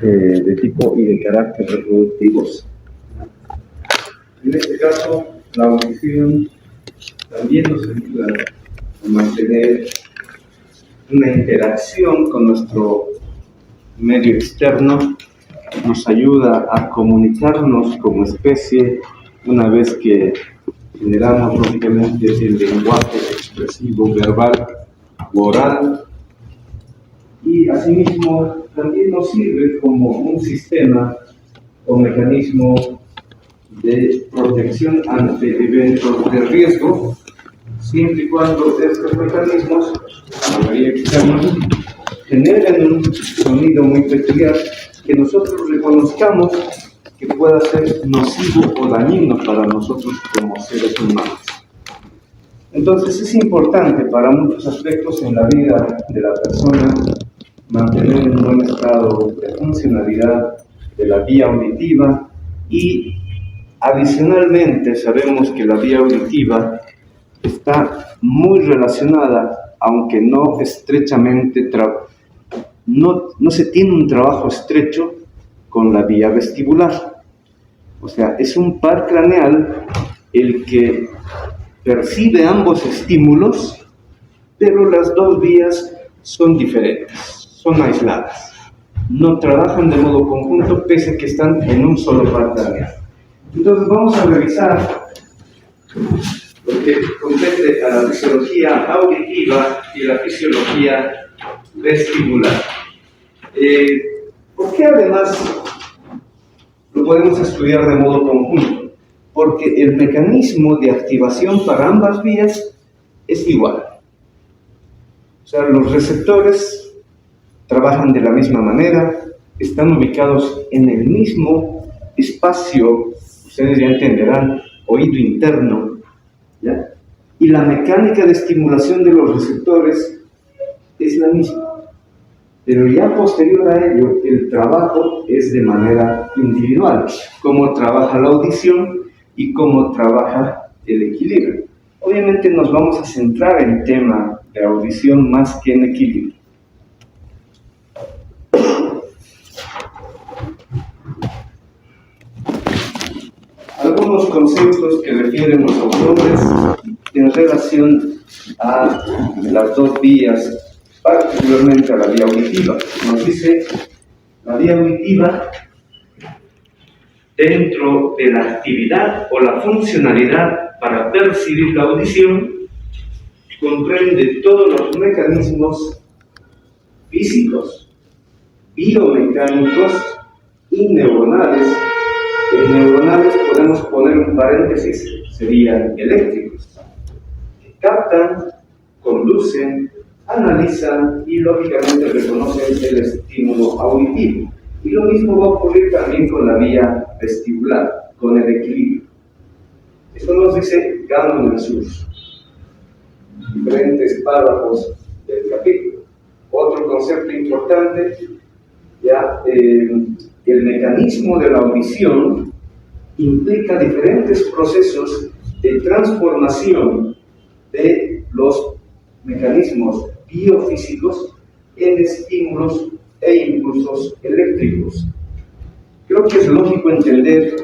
de tipo y de carácter reproductivos. En este caso, la audición también nos ayuda a mantener una interacción con nuestro medio externo, nos ayuda a comunicarnos como especie una vez que generamos lógicamente el lenguaje expresivo verbal u oral, y asimismo también nos sirve como un sistema o mecanismo de protección ante eventos de riesgo, siempre y cuando estos mecanismos, la mayoría externos, generen un sonido muy peculiar que nosotros reconozcamos que pueda ser nocivo o dañino para nosotros como seres humanos. Entonces es importante para muchos aspectos en la vida de la persona mantener un buen estado de funcionalidad de la vía auditiva, y adicionalmente sabemos que la vía auditiva está muy relacionada, aunque no estrechamente, no se tiene un trabajo estrecho con la vía vestibular. O sea, es un par craneal el que percibe ambos estímulos, pero las dos vías son diferentes, son aisladas. No trabajan de modo conjunto pese a que están en un solo par craneal. Entonces vamos a revisar lo que compete a la fisiología auditiva y la fisiología vestibular. ¿Por qué además lo podemos estudiar de modo conjunto? Porque el mecanismo de activación para ambas vías es igual. O sea, los receptores trabajan de la misma manera, están ubicados en el mismo espacio, ustedes ya entenderán, oído interno, ¿ya? Y la mecánica de estimulación de los receptores es la misma. Pero ya posterior a ello, el trabajo es de manera individual, cómo trabaja la audición y cómo trabaja el equilibrio. Obviamente nos vamos a centrar en el tema de audición más que en equilibrio. Algunos conceptos que refieren los autores en relación a las dos vías, particularmente a la vía auditiva. Nos dice, la vía auditiva, dentro de la actividad o la funcionalidad para percibir la audición, comprende todos los mecanismos físicos, biomecánicos y neuronales. En neuronales podemos poner un paréntesis, serían eléctricos, que captan, conducen, analizan y lógicamente reconocen el estímulo auditivo. Y lo mismo va a ocurrir también con la vía vestibular, con el equilibrio. Esto nos dice Gannon en sus diferentes párrafos del capítulo. Otro concepto importante, ya el mecanismo de la audición implica diferentes procesos de transformación de los mecanismos biofísicos en estímulos e impulsos eléctricos. Creo que es lógico entender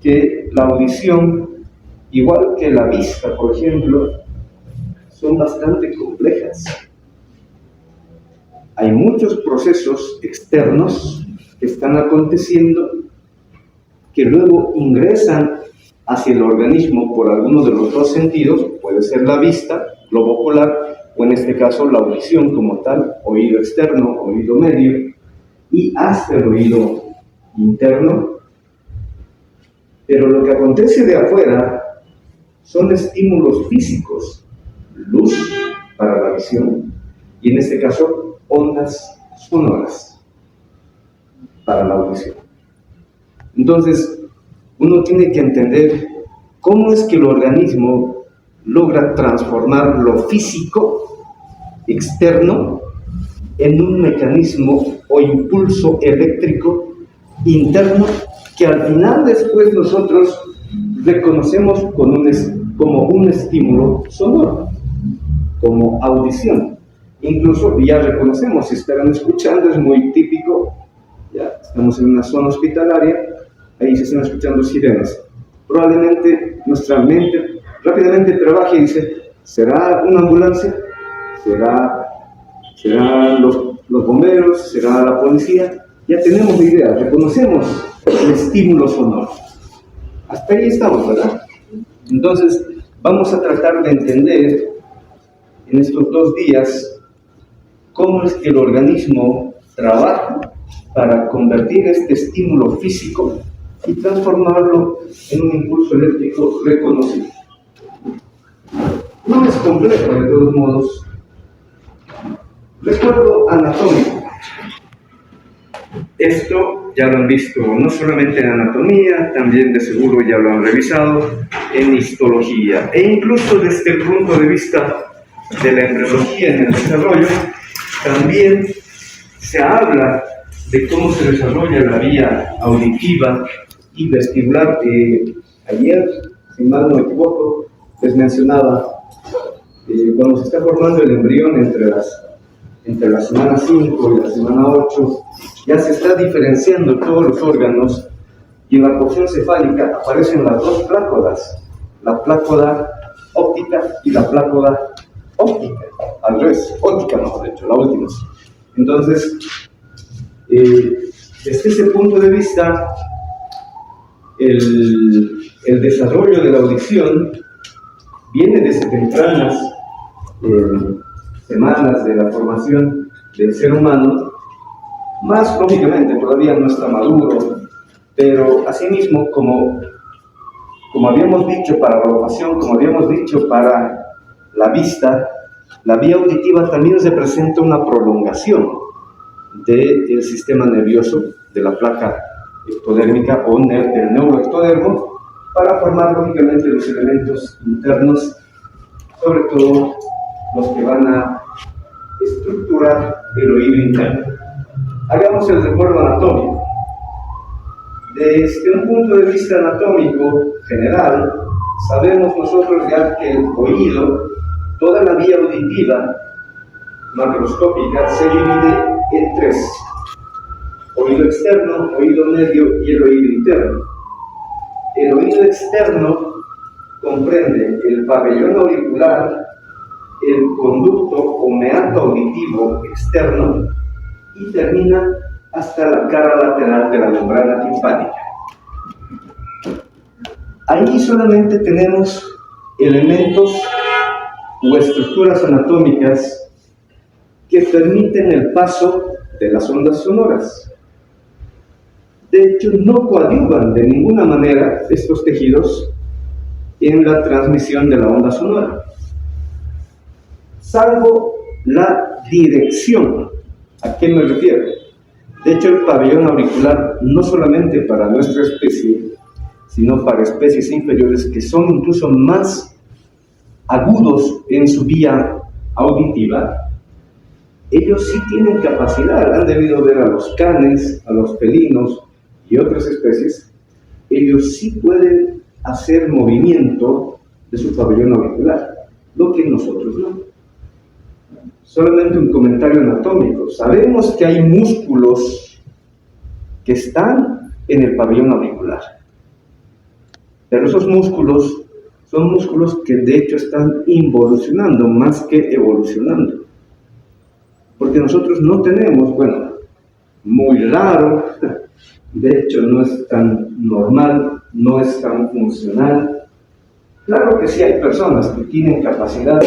que la audición, igual que la vista, por ejemplo, son bastante complejas. Hay muchos procesos externos que están aconteciendo que luego ingresan hacia el organismo por alguno de los dos sentidos, puede ser la vista, globo ocular, o en este caso la audición como tal, oído externo, oído medio, y hasta el oído interno. Pero lo que acontece de afuera son estímulos físicos, luz para la visión, y en este caso ondas sonoras para la audición. Entonces, uno tiene que entender cómo es que el organismo logra transformar lo físico externo en un mecanismo o impulso eléctrico interno que al final después nosotros reconocemos como un estímulo sonoro, como audición. Incluso ya reconocemos, si estarán escuchando, es muy típico, ya estamos en una zona hospitalaria, ahí se están escuchando sirenas. Probablemente nuestra mente rápidamente trabaja y dice, ¿será una ambulancia? ¿Serán los bomberos? ¿Será la policía? Ya tenemos la idea, reconocemos el estímulo sonoro. Hasta ahí estamos, ¿verdad? Entonces, vamos a tratar de entender en estos 2 días cómo es que el organismo trabaja para convertir este estímulo físico y transformarlo en un impulso eléctrico reconocido. No es complejo, de todos modos. Recuerdo anatómico. Esto ya lo han visto no solamente en anatomía, también de seguro ya lo han revisado en histología. E incluso desde el punto de vista de la embriología en el desarrollo, también se habla de cómo se desarrolla la vía auditiva y vestibular. Ayer, si mal no me equivoco, les mencionaba, cuando se está formando el embrión entre la semana 5 y la semana 8, ya se está diferenciando todos los órganos y en la porción cefálica aparecen las 2 plácodas, la plácoda óptica y la plácoda óptica, al revés, óptica mejor dicho, la última. Entonces, desde ese punto de vista, el desarrollo de la audición viene desde tempranas semanas de la formación del ser humano, más lógicamente todavía no está maduro, pero asimismo, como habíamos dicho para la olfacción, como habíamos dicho para la vista, la vía auditiva también representa una prolongación del sistema nervioso, de la placa ectodérmica o del neuroectodermo, para formar lógicamente los elementos internos, sobre todo los que van a estructurar el oído interno. Hagamos el recuerdo anatómico. Desde un punto de vista anatómico general, sabemos nosotros ya que el oído, toda la vía auditiva macroscópica, se divide en 3: oído externo, oído medio y el oído interno. El oído externo comprende el pabellón auricular, el conducto o meato auditivo externo y termina hasta la cara lateral de la membrana timpánica. Ahí solamente tenemos elementos o estructuras anatómicas que permiten el paso de las ondas sonoras. De hecho, no coadyuvan de ninguna manera estos tejidos en la transmisión de la onda sonora, salvo la dirección. ¿A qué me refiero? De hecho, el pabellón auricular, no solamente para nuestra especie, sino para especies inferiores que son incluso más agudos en su vía auditiva, ellos sí tienen capacidad. Han debido ver a los canes, a los felinos y otras especies. Ellos sí pueden hacer movimiento de su pabellón auricular, lo que nosotros no. Solamente un comentario anatómico. Sabemos que hay músculos que están en el pabellón auricular, pero esos músculos son músculos que de hecho están involucionando más que evolucionando, porque nosotros no tenemos, bueno, muy raro, de hecho no es tan normal, no es tan funcional. Claro que sí hay personas que tienen capacidad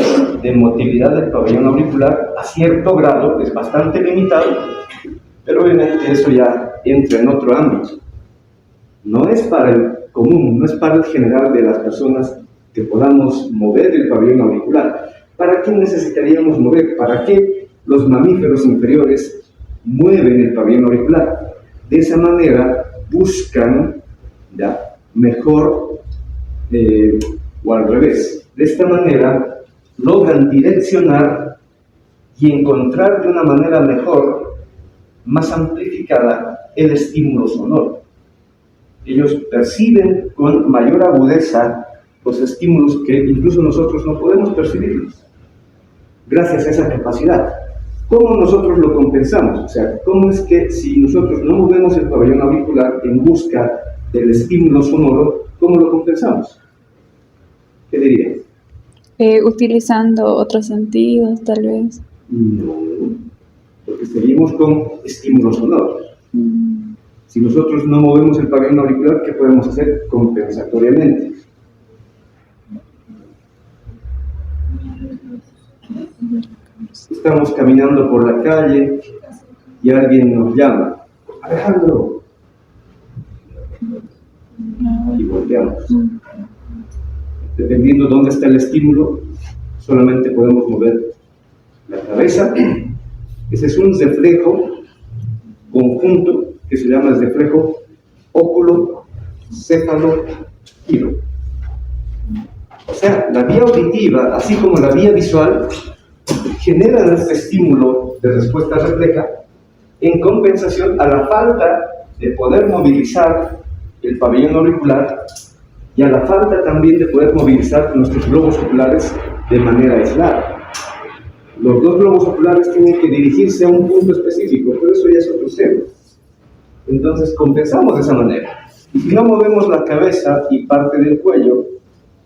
de motilidad del pabellón auricular a cierto grado, es bastante limitado, pero obviamente eso ya entra en otro ámbito. No es para el común, no es para el general de las personas que podamos mover el pabellón auricular. ¿Para qué necesitaríamos mover? ¿Para qué los mamíferos inferiores mueven el pabellón auricular? De esa manera buscan ya mejor, o al revés, de esta manera logran direccionar y encontrar de una manera mejor, más amplificada, el estímulo sonoro. Ellos perciben con mayor agudeza los estímulos que incluso nosotros no podemos percibirlos, gracias a esa capacidad. ¿Cómo nosotros lo compensamos? O sea, ¿cómo es que si nosotros no movemos el pabellón auricular en busca del estímulo sonoro, cómo lo compensamos? ¿Qué dirías? Utilizando otros sentidos, tal vez. No, porque seguimos con estímulos sonoros. Si nosotros no movemos el pabellón auricular, ¿qué podemos hacer compensatoriamente? Estamos caminando por la calle y alguien nos llama, Alejandro, y volteamos. Dependiendo de dónde está el estímulo, solamente podemos mover la cabeza. Ese es un reflejo conjunto que se llama el reflejo óculo-céfalo-giro. O sea, la vía auditiva, así como la vía visual, generan este estímulo de respuesta refleja en compensación a la falta de poder movilizar el pabellón auricular y a la falta también de poder movilizar nuestros globos oculares de manera aislada. Los dos globos oculares tienen que dirigirse a un punto específico, pero eso ya es otro tema. Entonces compensamos de esa manera. Y si no movemos la cabeza y parte del cuello,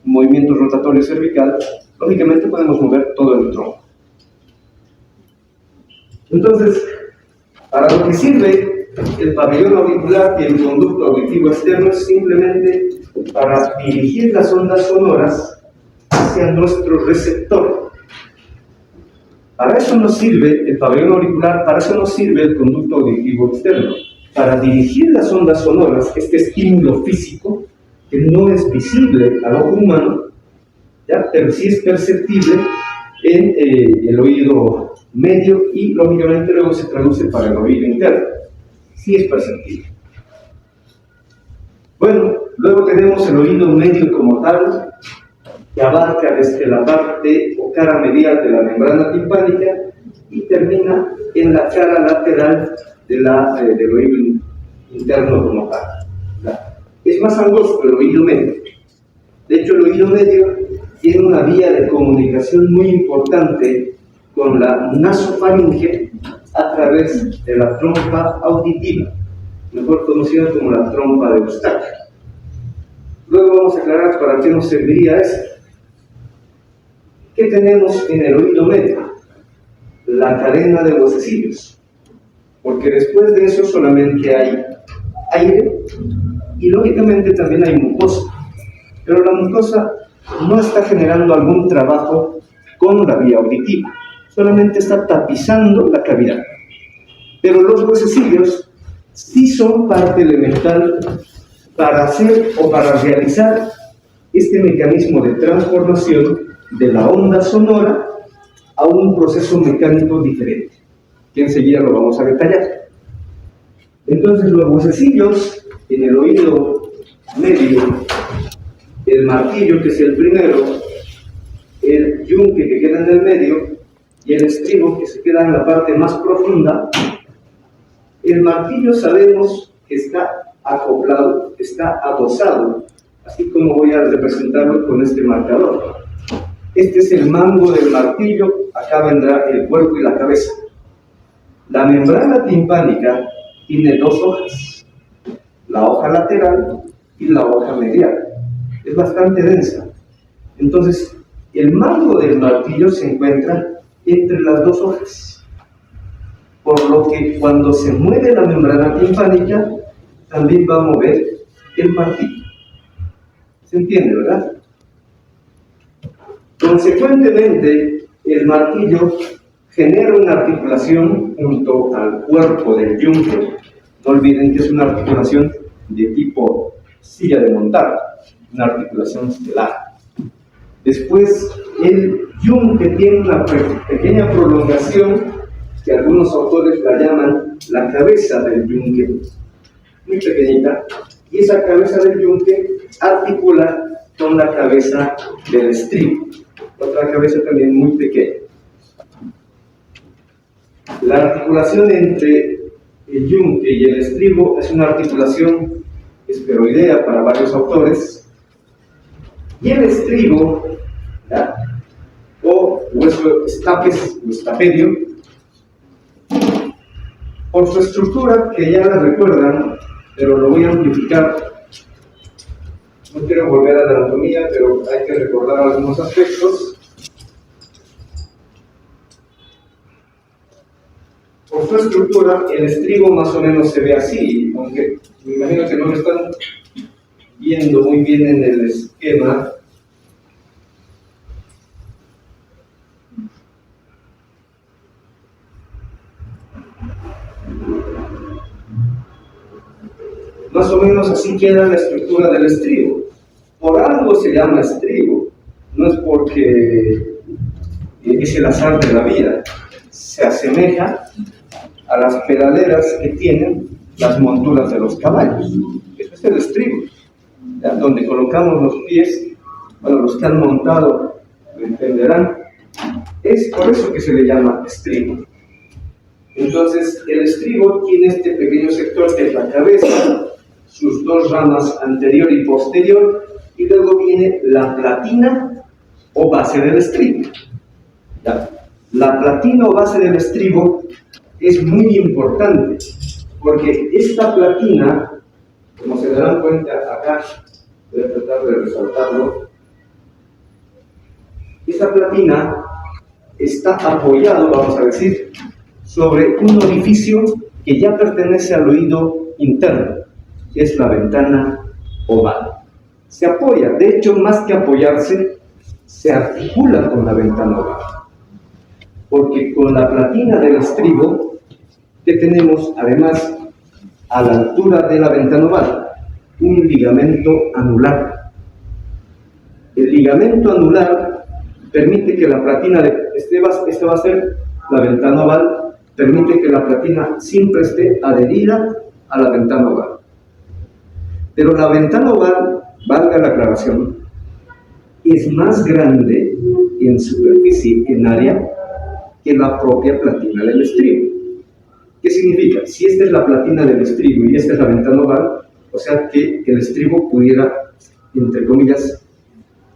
movimiento rotatorio cervical, lógicamente podemos mover todo el tronco. Entonces, para lo que sirve el pabellón auricular y el conducto auditivo externo es simplemente para dirigir las ondas sonoras hacia nuestro receptor. Para eso nos sirve el pabellón auricular, para eso nos sirve el conducto auditivo externo, para dirigir las ondas sonoras, este estímulo físico que no es visible al ojo humano, ¿ya? Pero sí es perceptible en el oído medio y lógicamente luego se traduce para el oído interno. Sí es perceptible. Bueno, luego tenemos el oído medio como tal, que abarca desde la parte o cara medial de la membrana timpánica y termina en la cara lateral del oído interno como tal. Es más angosto el oído medio. De hecho, el oído medio tiene una vía de comunicación muy importante con la nasofaringe a través de la trompa auditiva, mejor conocida como la trompa de Eustaquio. Luego vamos a aclarar para qué nos serviría esto. ¿Qué tenemos en el oído medio? La cadena de huesecillos, porque después de eso solamente hay aire y lógicamente también hay mucosa, pero la mucosa no está generando algún trabajo con la vía auditiva, solamente está tapizando la cavidad. Pero los huesecillos sí son parte elemental para hacer o para realizar este mecanismo de transformación de la onda sonora a un proceso mecánico diferente, que enseguida lo vamos a detallar. Entonces, los huesecillos en el oído medio, el martillo, que es el primero, el yunque, que queda en el medio, y el estribo, que se queda en la parte más profunda. El martillo sabemos que está acoplado, está adosado, así como voy a representarlo con este marcador. Este es el mango del martillo, acá vendrá el cuerpo y la cabeza. La membrana timpánica tiene dos hojas, la hoja lateral y la hoja medial. Es bastante densa. Entonces, el mango del martillo se encuentra entre las dos hojas, por lo que cuando se mueve la membrana timpánica, también va a mover el martillo. ¿Se entiende, verdad? Consecuentemente, el martillo genera una articulación junto al cuerpo del yunque. No olviden que es una articulación de tipo silla de montar, una articulación estelar. Después, el yunque tiene una pequeña prolongación que algunos autores la llaman la cabeza del yunque, muy pequeñita, y esa cabeza del yunque articula con la cabeza del estribo, otra cabeza también muy pequeña. La articulación entre el yunque y el estribo es una articulación esferoidea para varios autores, y el estribo, ¿ya?, o hueso estapes o estapedio, Por su estructura, que ya la recuerdan, pero lo voy a amplificar. No quiero volver a la anatomía, pero hay que recordar algunos aspectos. Por su estructura, el estribo más o menos se ve así, aunque me imagino que no lo están viendo muy bien en el esquema. Más o menos así queda la estructura del estribo. Por algo se llama estribo, no es porque es el azar de la vida. Se asemeja a las pedaleras que tienen las monturas de los caballos. Eso es el estribo, ¿ya? Donde colocamos los pies. Bueno, los que han montado lo entenderán. Es por eso que se le llama estribo. Entonces, el estribo tiene este pequeño sector que es la cabeza, sus dos ramas anterior y posterior, y luego viene la platina o base del estribo. ¿Ya? La platina o base del estribo es muy importante, porque esta platina, como se darán cuenta acá, voy a tratar de resaltarlo, esta platina está apoyado, vamos a decir, sobre un orificio que ya pertenece al oído interno, que es la ventana oval. Se apoya, de hecho, más que apoyarse, se articula con la ventana oval. Porque con la platina del estribo, que tenemos además a la altura de la ventana oval, un ligamento anular. El ligamento anular permite que la platina esta va a ser la ventana oval, permite que la platina siempre esté adherida a la ventana oval. Pero la ventana oval, valga la aclaración, es más grande en superficie, en área, que la propia platina del estribo. ¿Qué significa? Si esta es la platina del estribo y esta es la ventana oval, o sea que el estribo pudiera, entre comillas,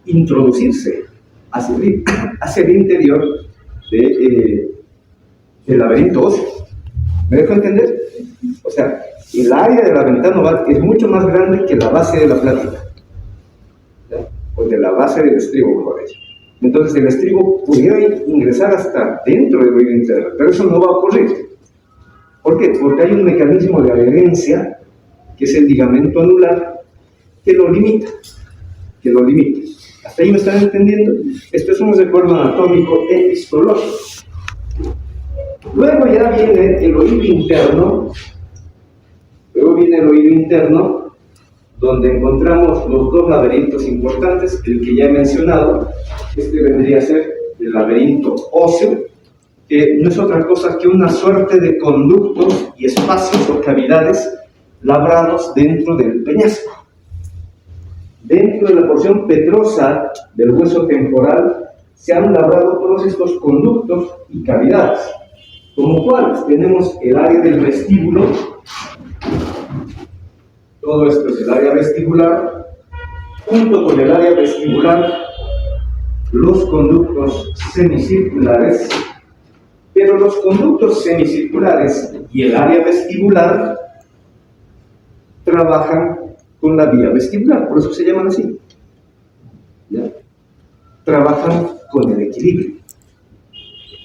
introducirse hacia el interior del laberinto óseo. ¿Me dejo entender? O sea, el área de la ventana oval es mucho más grande que la base de la platina, ¿ya? O de la base del estribo, mejor dicho. Entonces el estribo pudiera ingresar hasta dentro del oído interno, pero eso no va a ocurrir. ¿Por qué? Porque hay un mecanismo de adherencia, que es el ligamento anular, que lo limita. ¿Hasta ahí me están entendiendo? Esto es un recuerdo anatómico e histológico. Luego ya viene el oído interno. Donde encontramos los dos laberintos importantes, el que ya he mencionado. Este vendría a ser el laberinto óseo, que no es otra cosa que una suerte de conductos y espacios o cavidades labrados dentro del peñasco. Dentro de la porción petrosa del hueso temporal se han labrado todos estos conductos y cavidades, como cuáles tenemos el área del vestíbulo. Todo esto es el área vestibular. Junto con el área vestibular, los conductos semicirculares, pero los conductos semicirculares y el área vestibular trabajan con la vía vestibular, por eso se llaman así. ¿Ya? Trabajan con el equilibrio.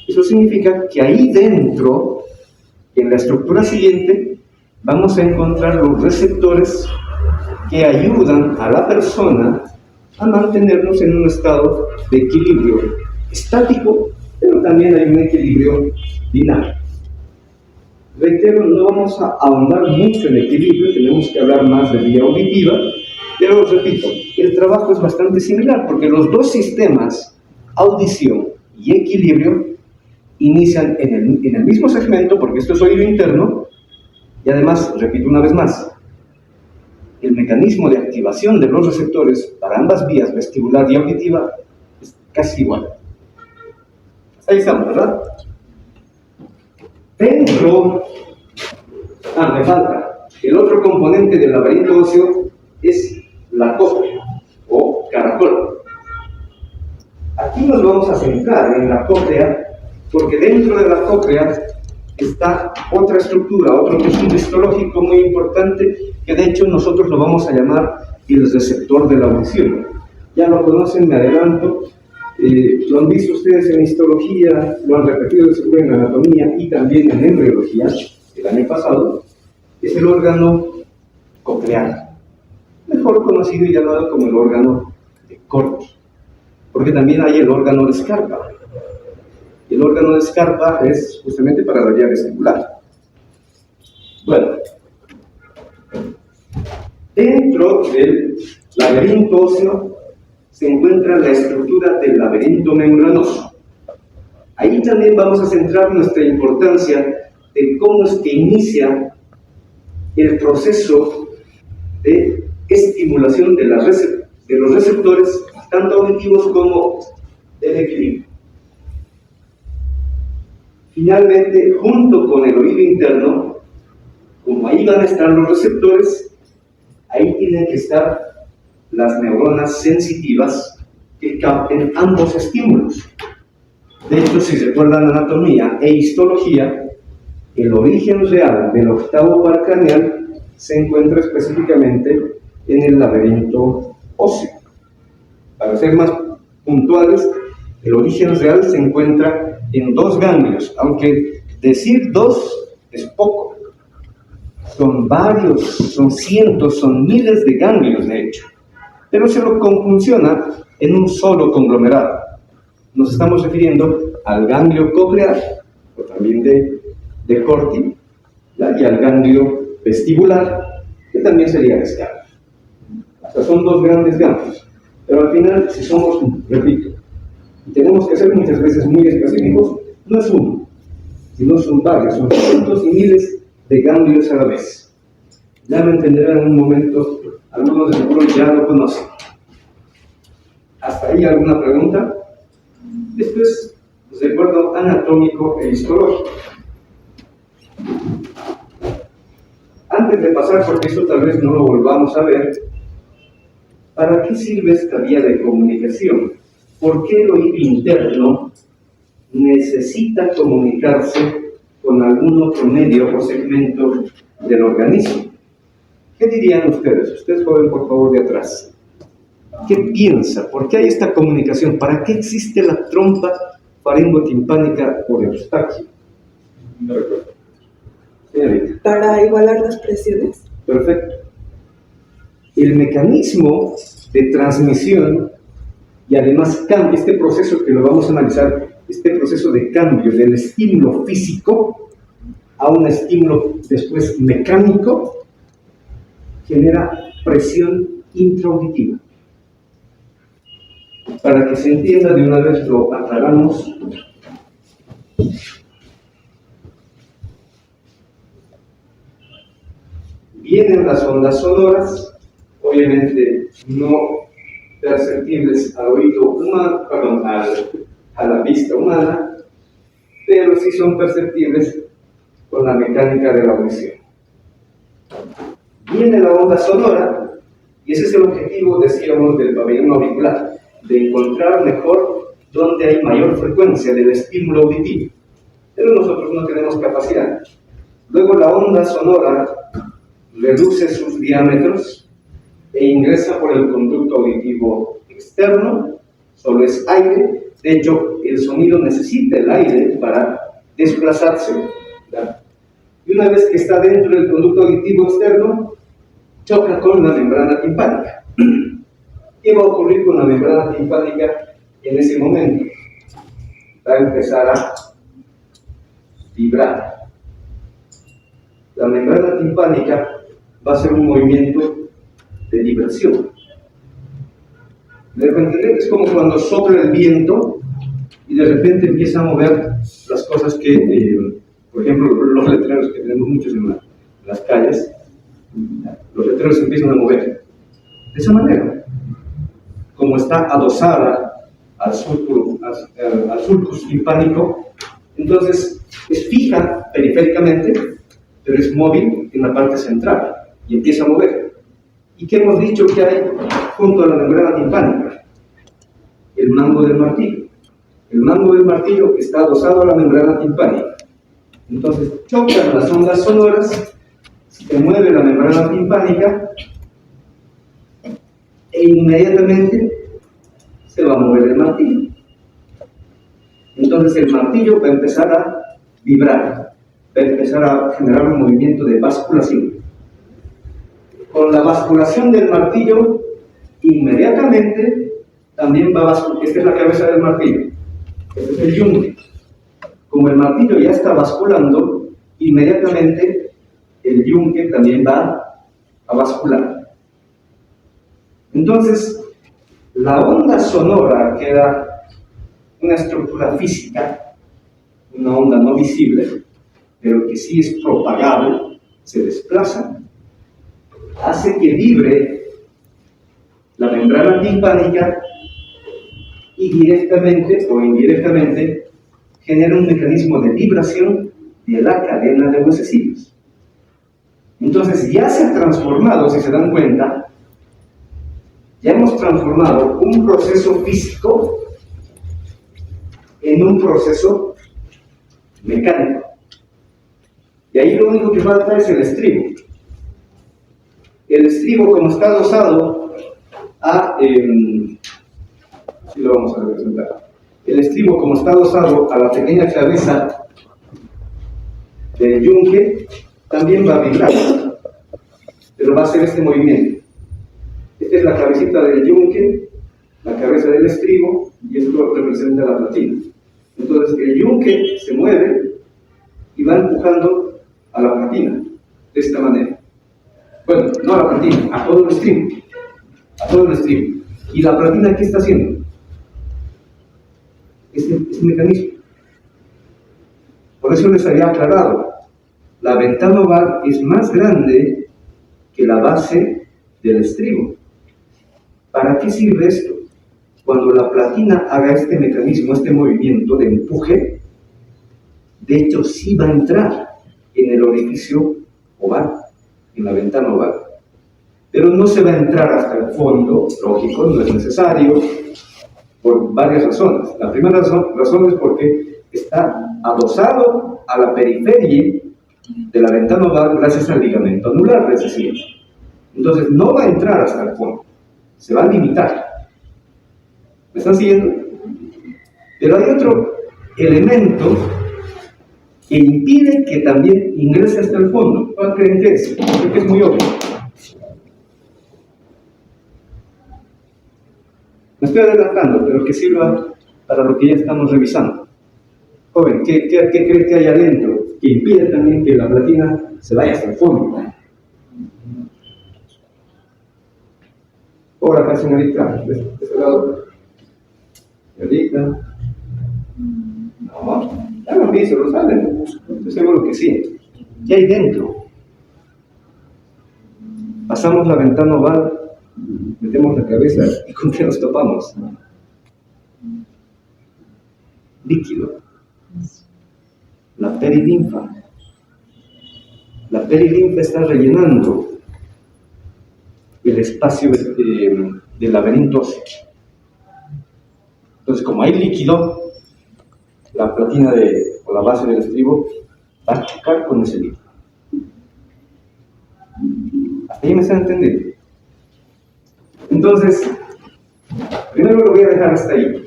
Eso significa que ahí dentro, en la estructura siguiente, vamos a encontrar los receptores que ayudan a la persona a mantenernos en un estado de equilibrio estático, pero también hay un equilibrio dinámico. Reitero, no vamos a ahondar mucho en equilibrio, tenemos que hablar más de vía auditiva, pero repito, el trabajo es bastante similar, porque los dos sistemas, audición y equilibrio, inician en el mismo segmento, porque esto es oído interno, y además, repito una vez más, el mecanismo de activación de los receptores para ambas vías, vestibular y auditiva, es casi igual. Ahí estamos, ¿verdad? Dentro, me falta, el otro componente del laberinto óseo es la cóclea o caracol. Aquí nos vamos a centrar en la cóclea, porque dentro de la cóclea está otra estructura, otro tejido histológico muy importante, que de hecho nosotros lo vamos a llamar el receptor de la audición. Ya lo conocen, me adelanto, lo han visto ustedes en histología, lo han repetido de seguro en anatomía y también en embriología el año pasado. Es el órgano coclear, mejor conocido y llamado como el órgano de Corti, porque también hay el órgano de Scarpa. El órgano de Scarpa es justamente para la vía vestibular. Bueno, dentro del laberinto óseo se encuentra la estructura del laberinto membranoso. Ahí también vamos a centrar nuestra importancia de cómo es que inicia el proceso de estimulación de los receptores, tanto auditivos como del equilibrio. Finalmente, junto con el oído interno, como ahí van a estar los receptores, ahí tienen que estar las neuronas sensitivas que capten ambos estímulos. De hecho, si se recuerdan anatomía e histología, el origen real del octavo par craneal se encuentra específicamente en el laberinto óseo. Para ser más puntuales, el origen real se encuentra en dos ganglios, aunque decir dos es poco. Son varios, son cientos, son miles de ganglios, de hecho. Pero se lo confunciona en un solo conglomerado. Nos estamos refiriendo al ganglio coclear, o también de Corti, y al ganglio vestibular, que también sería de Scarpa. O sea, son dos grandes ganglios. Pero al final, si somos, repito, y tenemos que ser muchas veces muy específicos, no es uno, sino son varios, son cientos y miles de ganglios a la vez. Ya me entenderán en un momento, algunos de seguro ya lo conocen. ¿Hasta ahí alguna pregunta? Después, recuerdo anatómico e histológico. Antes de pasar, porque esto tal vez no lo volvamos a ver, ¿para qué sirve esta vía de comunicación? ¿Por qué el oído interno necesita comunicarse con algún otro medio o segmento del organismo? ¿Qué dirían ustedes? Usted, joven, por favor, de atrás. ¿Qué piensa? ¿Por qué hay esta comunicación? ¿Para qué existe la trompa faringotimpánica por Eustaquio? No recuerdo. Señorita. Para igualar las presiones. Perfecto. El mecanismo de transmisión y además cambio, este proceso que lo vamos a analizar, este proceso de cambio del estímulo físico a un estímulo después mecánico, genera presión intraauditiva. Para que se entienda, de una vez lo aclaramos. Vienen las ondas sonoras, obviamente no perceptibles al oído humano, perdón, a la vista humana, pero sí son perceptibles con la mecánica de la audición. Viene la onda sonora, y ese es el objetivo, decíamos, del pabellón auricular, de encontrar mejor dónde hay mayor frecuencia del estímulo auditivo, pero nosotros no tenemos capacidad. Luego la onda sonora reduce sus diámetros e ingresa por el conducto auditivo externo, solo es aire. De hecho, el sonido necesita el aire para desplazarse, ¿verdad? Y una vez que está dentro del conducto auditivo externo, choca con la membrana timpánica. ¿Qué va a ocurrir con la membrana timpánica en ese momento? Va a empezar a vibrar. La membrana timpánica va a hacer un movimiento de vibración. ¿Me dejo entender? Es como cuando sopla el viento y de repente empieza a mover las cosas que, por ejemplo, los letreros que tenemos muchos en las calles, los letreros se empiezan a mover. De esa manera, como está adosada al sulcus timpánico, entonces es fija periféricamente, pero es móvil en la parte central y empieza a mover. ¿Y qué hemos dicho que hay junto a la membrana timpánica? El mango del martillo. El mango del martillo está adosado a la membrana timpánica. Entonces chocan las ondas sonoras, se mueve la membrana timpánica e inmediatamente se va a mover el martillo. Entonces el martillo va a empezar a vibrar, va a empezar a generar un movimiento de basculación. Con la basculación del martillo, inmediatamente también va a bascular. Esta es la cabeza del martillo, este es el yunque. Como el martillo ya está basculando, inmediatamente el yunque también va a bascular. Entonces, la onda sonora queda una estructura física, una onda no visible, pero que sí es propagable, se desplaza, hace que vibre la membrana timpánica y directamente o indirectamente genera un mecanismo de vibración de la cadena de huesecillos. Entonces ya se ha transformado, si se dan cuenta, ya hemos transformado un proceso físico en un proceso mecánico. Y ahí lo único que falta es el estribo. El estribo, como está adosado a... sí lo vamos a representar. El estribo, como está adosado a la pequeña cabeza del yunque, también va a vibrar, pero va a hacer este movimiento. Esta es la cabecita del yunque, la cabeza del estribo, y esto representa la platina. Entonces el yunque se mueve y va empujando a la platina, de esta manera. Bueno, no a la platina, a todo el estribo. A todo el estribo. ¿Y la platina qué está haciendo? Este mecanismo. Por eso les había aclarado, la ventana oval es más grande que la base del estribo. ¿Para qué sirve esto? Cuando la platina haga este mecanismo, este movimiento de empuje, de hecho sí va a entrar en el orificio oval, en la ventana oval. Pero no se va a entrar hasta el fondo, lógico, no es necesario, por varias razones. La primera razón es porque está adosado a la periferia de la ventana oval gracias al ligamento anular, es decir. Entonces no va a entrar hasta el fondo, se va a limitar. ¿Me están siguiendo? Pero hay otro elemento que impide que también ingrese hasta el fondo. ¿Cuál creen que es? Creo que es muy obvio. Me estoy adelantando, pero que sirva para lo que ya estamos revisando. Joven, ¿qué cree que hay adentro que impide también que la platina se vaya hasta el fondo? Por acá, señorita, de este lado. Señorita. No, ya lo dice, lo saben. Estoy seguro que sí. ¿Qué hay dentro? Pasamos la ventana oval, metemos la cabeza y ¿con qué nos topamos? Líquido. La perilinfa. La perilinfa está rellenando el espacio del laberinto óseo. Entonces, como hay líquido, la platina o la base del estribo va a chocar con ese líquido. ¿Hasta ahí me están entendiendo? Entonces, primero lo voy a dejar hasta ahí.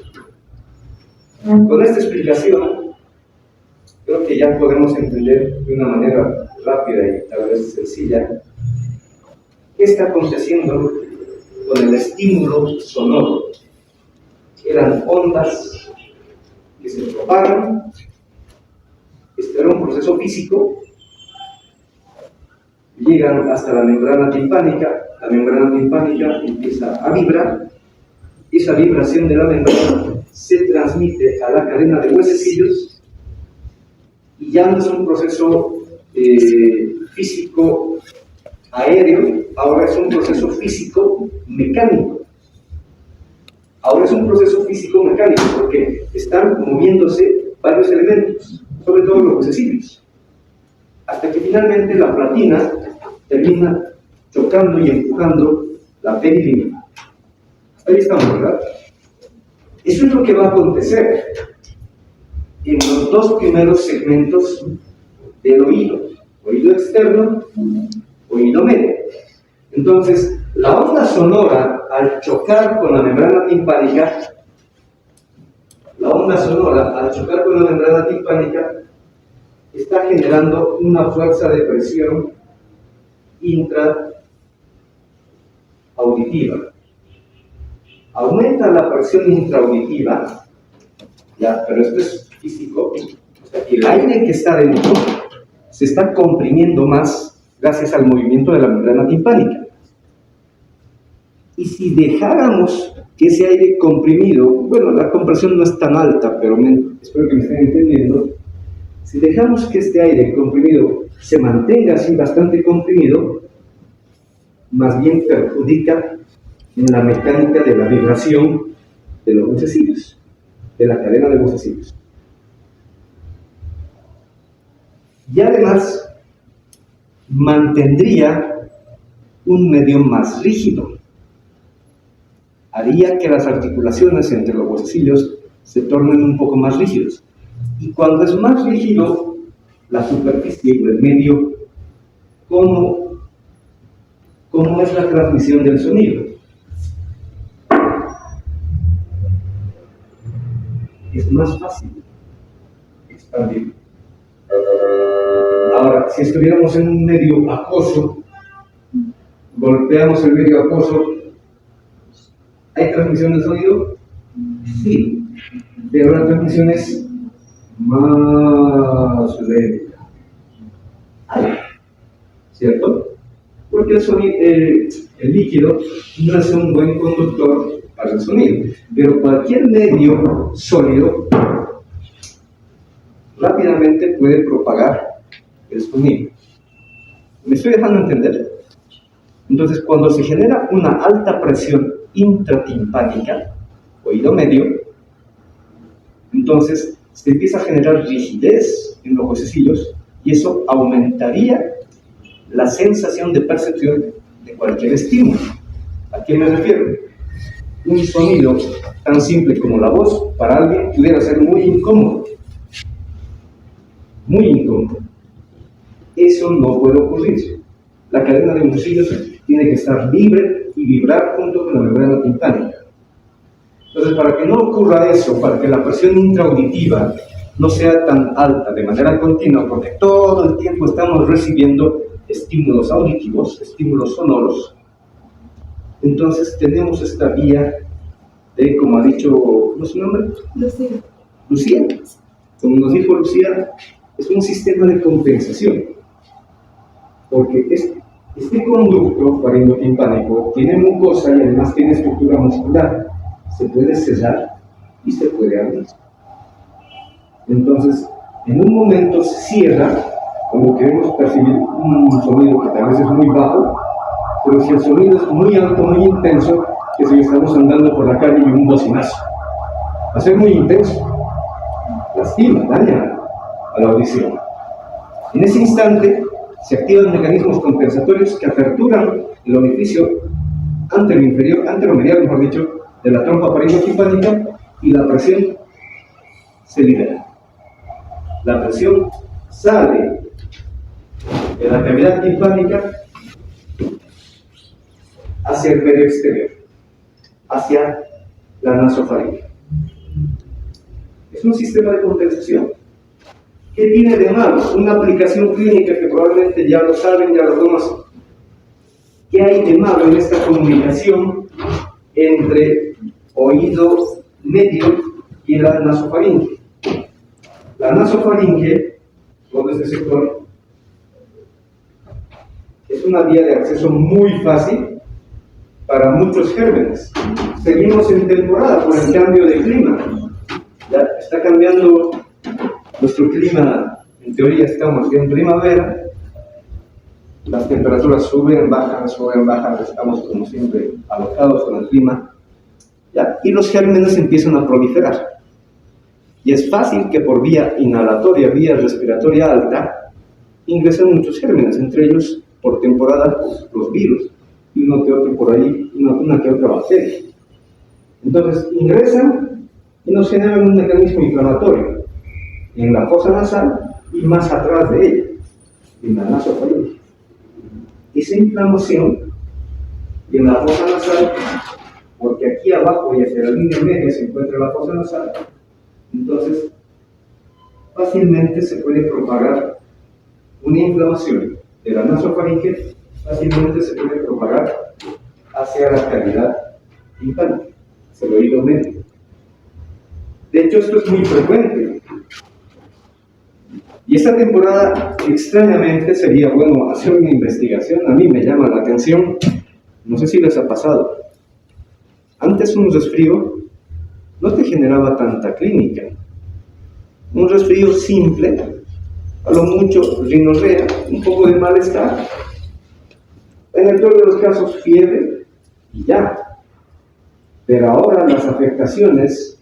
Con esta explicación, creo que ya podemos entender de una manera rápida y tal vez sencilla qué está aconteciendo con el estímulo sonoro. Eran ondas que se propagan, este era un proceso físico, llegan hasta la membrana timpánica empieza a vibrar, esa vibración de la membrana se transmite a la cadena de huesecillos y ya no es un proceso físico aéreo, ahora es un proceso físico mecánico. Ahora es un proceso físico mecánico porque están moviéndose varios elementos, sobre todo los huesecillos, hasta que finalmente la platina termina chocando y empujando la perilinfa. Hasta ahí estamos, ¿verdad? Eso es lo que va a acontecer en los dos primeros segmentos del oído, oído externo, oído medio. Entonces, la onda sonora, al chocar con la membrana timpánica, está generando una fuerza de presión intraauditiva. Aumenta la presión intraauditiva, ya, pero esto es físico, o sea, el aire que está dentro se está comprimiendo más gracias al movimiento de la membrana timpánica. Y si dejáramos que ese aire comprimido, bueno, la compresión no es tan alta, pero espero que me estén entendiendo, si dejamos que este aire comprimido se mantenga así bastante comprimido, más bien perjudica en la mecánica de la vibración de los vocecillos, de la cadena de vocecillos. Y además, mantendría un medio más rígido. Haría que las articulaciones entre los vocecillos se tornen un poco más rígidos. Y cuando es más rígido la superficie o el medio, ¿cómo es la transmisión del sonido? Es más fácil expandir. Ahora, si estuviéramos en un medio acuoso, golpeamos el medio acuoso, ¿hay transmisión del sonido? Sí, pero la transmisión es más lenta. ¿Cierto? Porque el líquido no es un buen conductor para el sonido, pero cualquier medio sólido rápidamente puede propagar el sonido. ¿Me estoy dejando entender? Entonces, cuando se genera una alta presión intratimpánica, oído medio, entonces se empieza a generar rigidez en los vocecillos y eso aumentaría la sensación de percepción de cualquier estímulo. ¿A qué me refiero? Un sonido tan simple como la voz para alguien pudiera ser muy incómodo. Muy incómodo. Eso no puede ocurrir. La cadena de vocecillos tiene que estar libre y vibrar junto con la membrana timpánica. Entonces, para que no ocurra eso, para que la presión intraauditiva no sea tan alta de manera continua, porque todo el tiempo estamos recibiendo estímulos auditivos, estímulos sonoros, entonces tenemos esta vía de, como ha dicho, ¿cómo es su nombre? Lucía. Como nos dijo Lucía, es un sistema de compensación, porque este conducto faringotimpánico tiene mucosa y además tiene estructura muscular. Se puede cerrar y se puede abrir. Entonces, en un momento se cierra cuando queremos percibir un sonido que tal vez es muy bajo, pero si el sonido es muy alto, muy intenso, que si estamos andando por la calle y un bocinazo, va a ser muy intenso, lastima, daña a la audición. En ese instante se activan mecanismos compensatorios que aperturan el orificio anteromedial, mejor dicho, de la trompa faringotimpánica y la presión se libera. La presión sale de la cavidad timpánica hacia el medio exterior, hacia la nasofaringe. Es un sistema de compensación. ¿Qué tiene de malo? Una aplicación clínica que probablemente ya lo saben, ya lo conocen. ¿Qué hay de malo en esta comunicación entre oído medio y la nasofaringe? La nasofaringe, todo este sector, es una vía de acceso muy fácil para muchos gérmenes. Seguimos en temporada por el cambio de clima. Ya está cambiando nuestro clima, en teoría estamos en primavera, las temperaturas suben, bajan, estamos como siempre alocados con el clima, ¿ya? Y los gérmenes empiezan a proliferar. Y es fácil que por vía inhalatoria, vía respiratoria alta, ingresen muchos gérmenes, entre ellos por temporada los virus, y uno que otro por ahí, una que otra bacteria. Entonces ingresan y nos generan un mecanismo inflamatorio en la fosa nasal y más atrás de ella. en la nasofaringe. Esa inflamación en la fosa nasal, porque aquí abajo y hacia la línea media se encuentra la fosa nasal, entonces fácilmente se puede propagar una inflamación de la nasofaringe, fácilmente se puede propagar hacia la cavidad timpánica, hacia el oído medio. De hecho, esto es muy frecuente. Y esta temporada, extrañamente, sería bueno hacer una investigación. A mí me llama la atención, no sé si les ha pasado. Antes un resfrío no te generaba tanta clínica. Un resfrío simple, a lo mucho rinorrea, un poco de malestar, en el peor de los casos fiebre y ya. Pero ahora las afectaciones,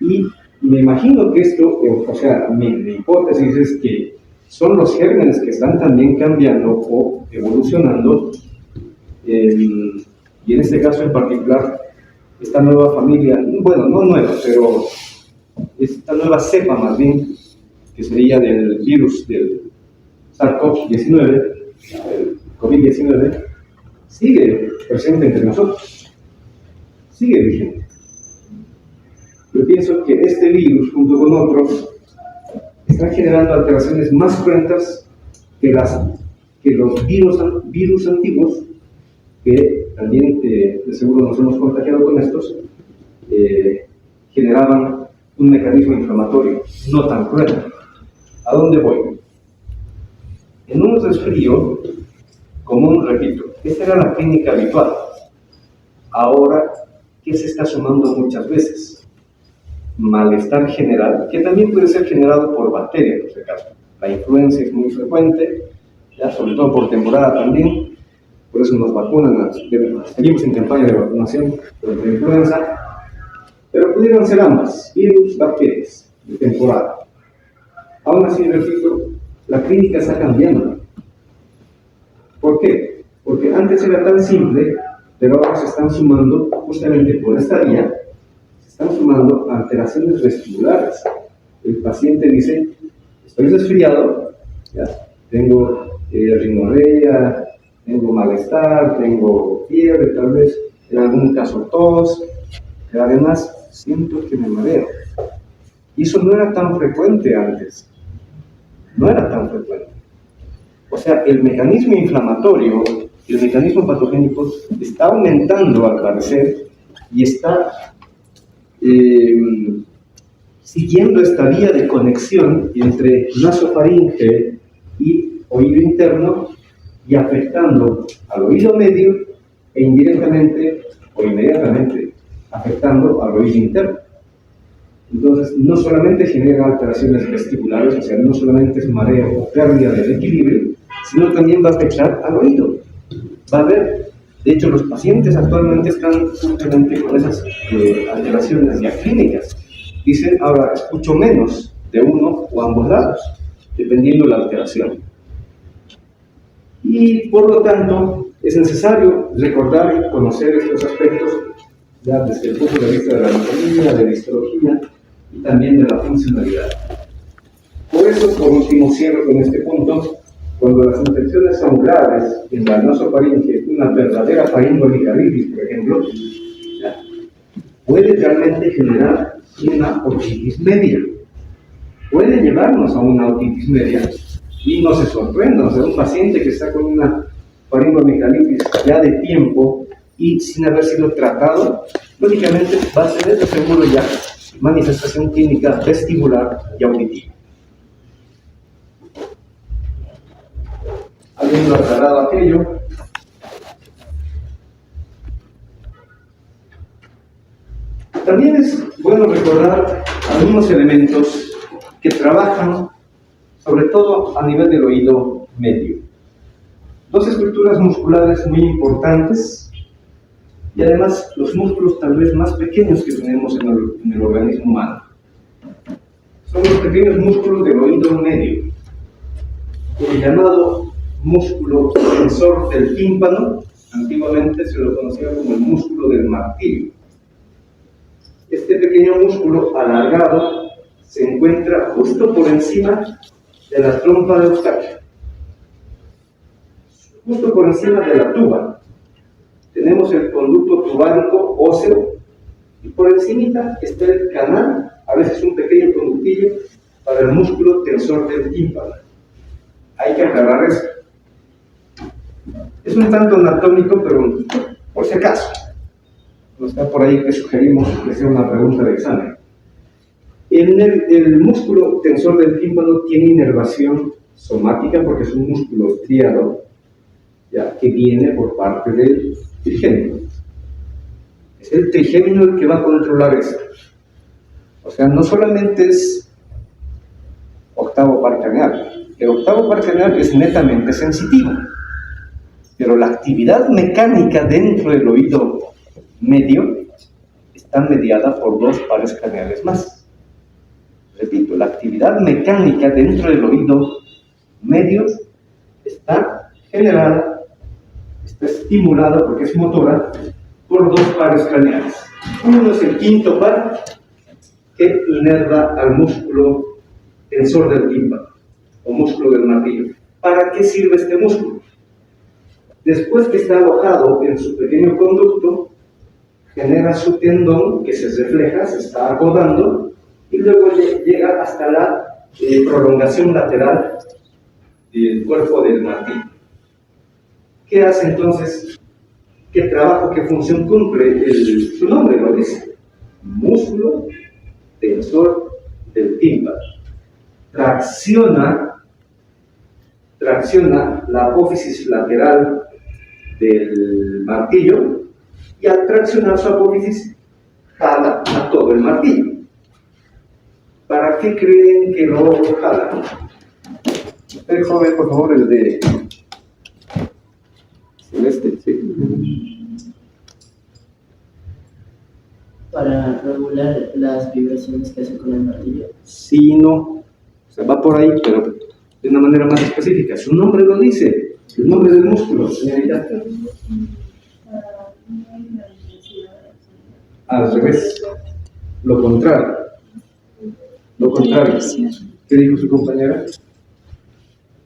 y me imagino que esto, o sea, mi hipótesis es que son los gérmenes que están también cambiando o evolucionando, y en este caso en particular, esta nueva familia, bueno, no nueva, pero esta nueva cepa más bien, que sería del virus del SARS-CoV-19, el COVID-19, sigue presente entre nosotros, sigue vigente. Yo pienso que este virus, junto con otros, están generando alteraciones más cruentas que los virus antiguos, que también de seguro nos hemos contagiado con estos, generaban un mecanismo inflamatorio no tan cruel. ¿A dónde voy? En un resfrío común, repito, esta era la clínica habitual. Ahora, ¿qué se está sumando muchas veces? Malestar general, que también puede ser generado por bacterias, por si acaso. La influenza es muy frecuente, ya, sobre todo por temporada también, por eso nos vacunan, seguimos en campaña de vacunación contra la influenza, pero pudieran ser ambas, virus, bacterias, de temporada. Aún así, repito, la clínica está cambiando. ¿Por qué? Porque antes era tan simple, pero ahora se están sumando, justamente por esta vía, se están sumando alteraciones vestibulares. El paciente dice, estoy resfriado, ¿ya? Tengo rinorrea, tengo malestar, tengo fiebre, tal vez en algún caso tos, pero además siento que me mareo. Y eso no era tan frecuente antes. No era tan frecuente. O sea, el mecanismo inflamatorio, el mecanismo patogénico está aumentando al parecer y está siguiendo esta vía de conexión entre nasofaringe y oído interno y afectando al oído medio e indirectamente o inmediatamente afectando al oído interno. Entonces, no solamente genera alteraciones vestibulares, o sea, no solamente es mareo o pérdida del equilibrio, sino también va a afectar al oído. Va a haber, de hecho, los pacientes actualmente están justamente con esas alteraciones ya clínicas. Dicen, ahora escucho menos de uno o ambos lados, dependiendo de la alteración. Y por lo tanto, es necesario recordar y conocer estos aspectos ya desde el punto de vista de la anatomía, de la histología y también de la funcionalidad. Por eso, por último, cierro con este punto. Cuando las infecciones son graves en la nasofaringe, una verdadera faringoamigdalitis, por ejemplo, ya, puede realmente generar una otitis media. Puede llevarnos a una otitis media y no se sorprenda, o sea, un paciente que está con una faringoamigdalitis ya de tiempo y sin haber sido tratado, lógicamente va a tener de seguro ya manifestación clínica vestibular y auditiva. Habiendo aclarado aquello, también es bueno recordar algunos elementos que trabajan sobre todo a nivel del oído medio. Dos estructuras musculares muy importantes y además los músculos tal vez más pequeños que tenemos en el organismo humano. Son los pequeños músculos del oído medio, el llamado músculo tensor del tímpano. Antiguamente se lo conocía como el músculo del martillo. Este pequeño músculo alargado se encuentra justo por encima de la trompa de Eustaquio. justo por encima de la tuba, tenemos el conducto tubárico óseo y por encima está el canal, a veces un pequeño conductillo, para el músculo tensor del tímpano. Hay que aclarar eso. Es un tanto anatómico, pero por si acaso. No está por ahí que sugerimos que sea una pregunta de examen. El músculo tensor del tímpano tiene inervación somática porque es un músculo estriado, ya, que viene por parte del trigémino. Es el trigémino el que va a controlar esto. O sea, no solamente es octavo par craneal. El octavo par craneal es netamente sensitivo, pero la actividad mecánica dentro del oído medio está mediada por dos pares craneales más. Repito, la actividad mecánica dentro del oído medio está generada, está estimulada porque es motora por dos pares craneales. Uno es el quinto par que inerva al músculo tensor del tímpano o músculo del martillo. ¿Para qué sirve este músculo? Después que está alojado en su pequeño conducto, genera su tendón que se refleja, se está acodando y luego llega hasta la prolongación lateral del cuerpo del martillo. ¿Qué hace entonces? ¿Qué trabajo, qué función cumple? Su nombre lo dice: músculo tensor del tímpano. Tracciona la apófisis lateral del martillo y al traccionar su apófisis jala a todo el martillo. ¿Para qué creen que lo jala? Usted, joven, por favor, el de celeste, ¿sí? Para regular las vibraciones que hace con el martillo. Sí, no. O sea, va por ahí, pero de una manera más específica. Su nombre lo dice. El nombre del músculo, señorita. Al revés. Lo contrario. Lo contrario. ¿Qué dijo su compañera?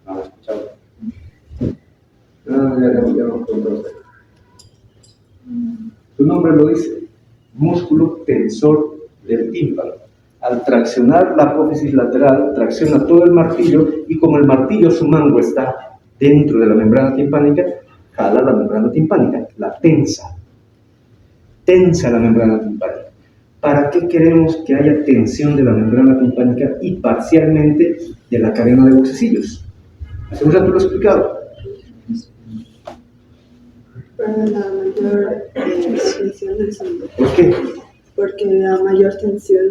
Ah, escuchaba. Ya no controlo. Su nombre lo dice. Músculo tensor del tímpano. Al traccionar la apófisis lateral, tracciona todo el martillo y como el martillo, su mango está dentro de la membrana timpánica, jala la membrana timpánica, la tensa. Tensa la membrana timpánica. ¿Para qué queremos que haya tensión de la membrana timpánica y parcialmente de la cadena de bucecillos? Hace un rato lo he explicado. Para la mayor tensión del sonido. ¿Por qué? Porque la mayor tensión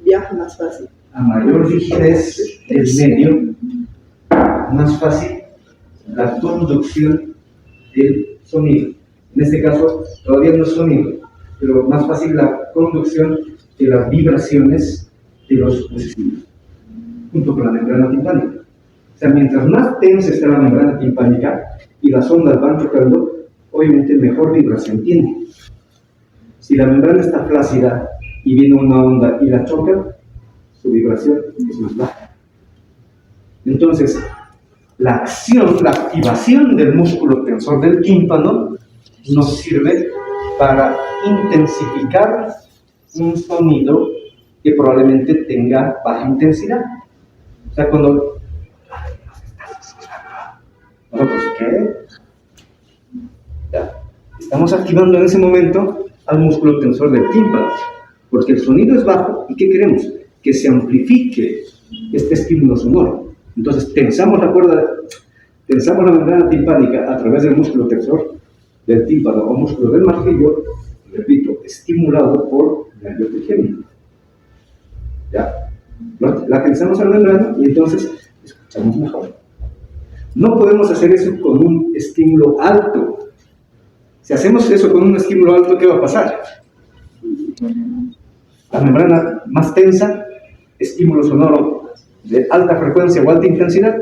viaja más fácil. A mayor rigidez del medio, más fácil la conducción del sonido. En este caso, todavía no es sonido, pero más fácil la conducción de las vibraciones de los bucecillos, junto con la membrana timpánica. O sea, mientras más tensa está la membrana timpánica y las ondas van chocando, obviamente mejor vibración tiene. Si la membrana está flácida y viene una onda y la choca, su vibración es más baja. Entonces, la activación del músculo tensor del tímpano nos sirve para intensificar un sonido que probablemente tenga baja intensidad. O sea, cuando... Bueno, pues, ¿qué? Ya. Estamos activando en ese momento al músculo tensor del tímpano, porque el sonido es bajo y ¿qué queremos? Que se amplifique este estímulo sonoro. Entonces tensamos la membrana timpánica a través del músculo tensor del tímpano o músculo del martillo, repito, estimulado por nervio trigémino. Ya, la tensamos a la membrana y entonces escuchamos mejor. No podemos hacer eso con un estímulo alto. Si hacemos eso con un estímulo alto, ¿qué va a pasar? La membrana más tensa, estímulo sonoro de alta frecuencia o alta intensidad.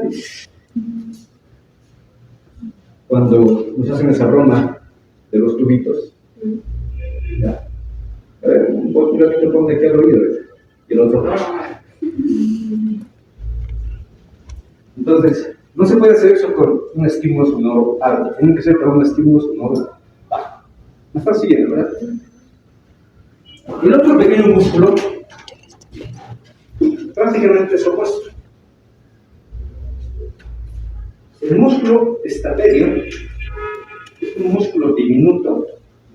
Cuando nos hacen esa broma de los tubitos, ya. A ver, un ratito ponte aquí al oído, y el otro. Entonces, No se puede hacer eso con un estímulo sonoro alto, tiene que ser con un estímulo sonoro bajo. ¿Me están siguiendo, verdad? El otro pequeño músculo prácticamente es opuesto. El músculo estapedio es un músculo diminuto,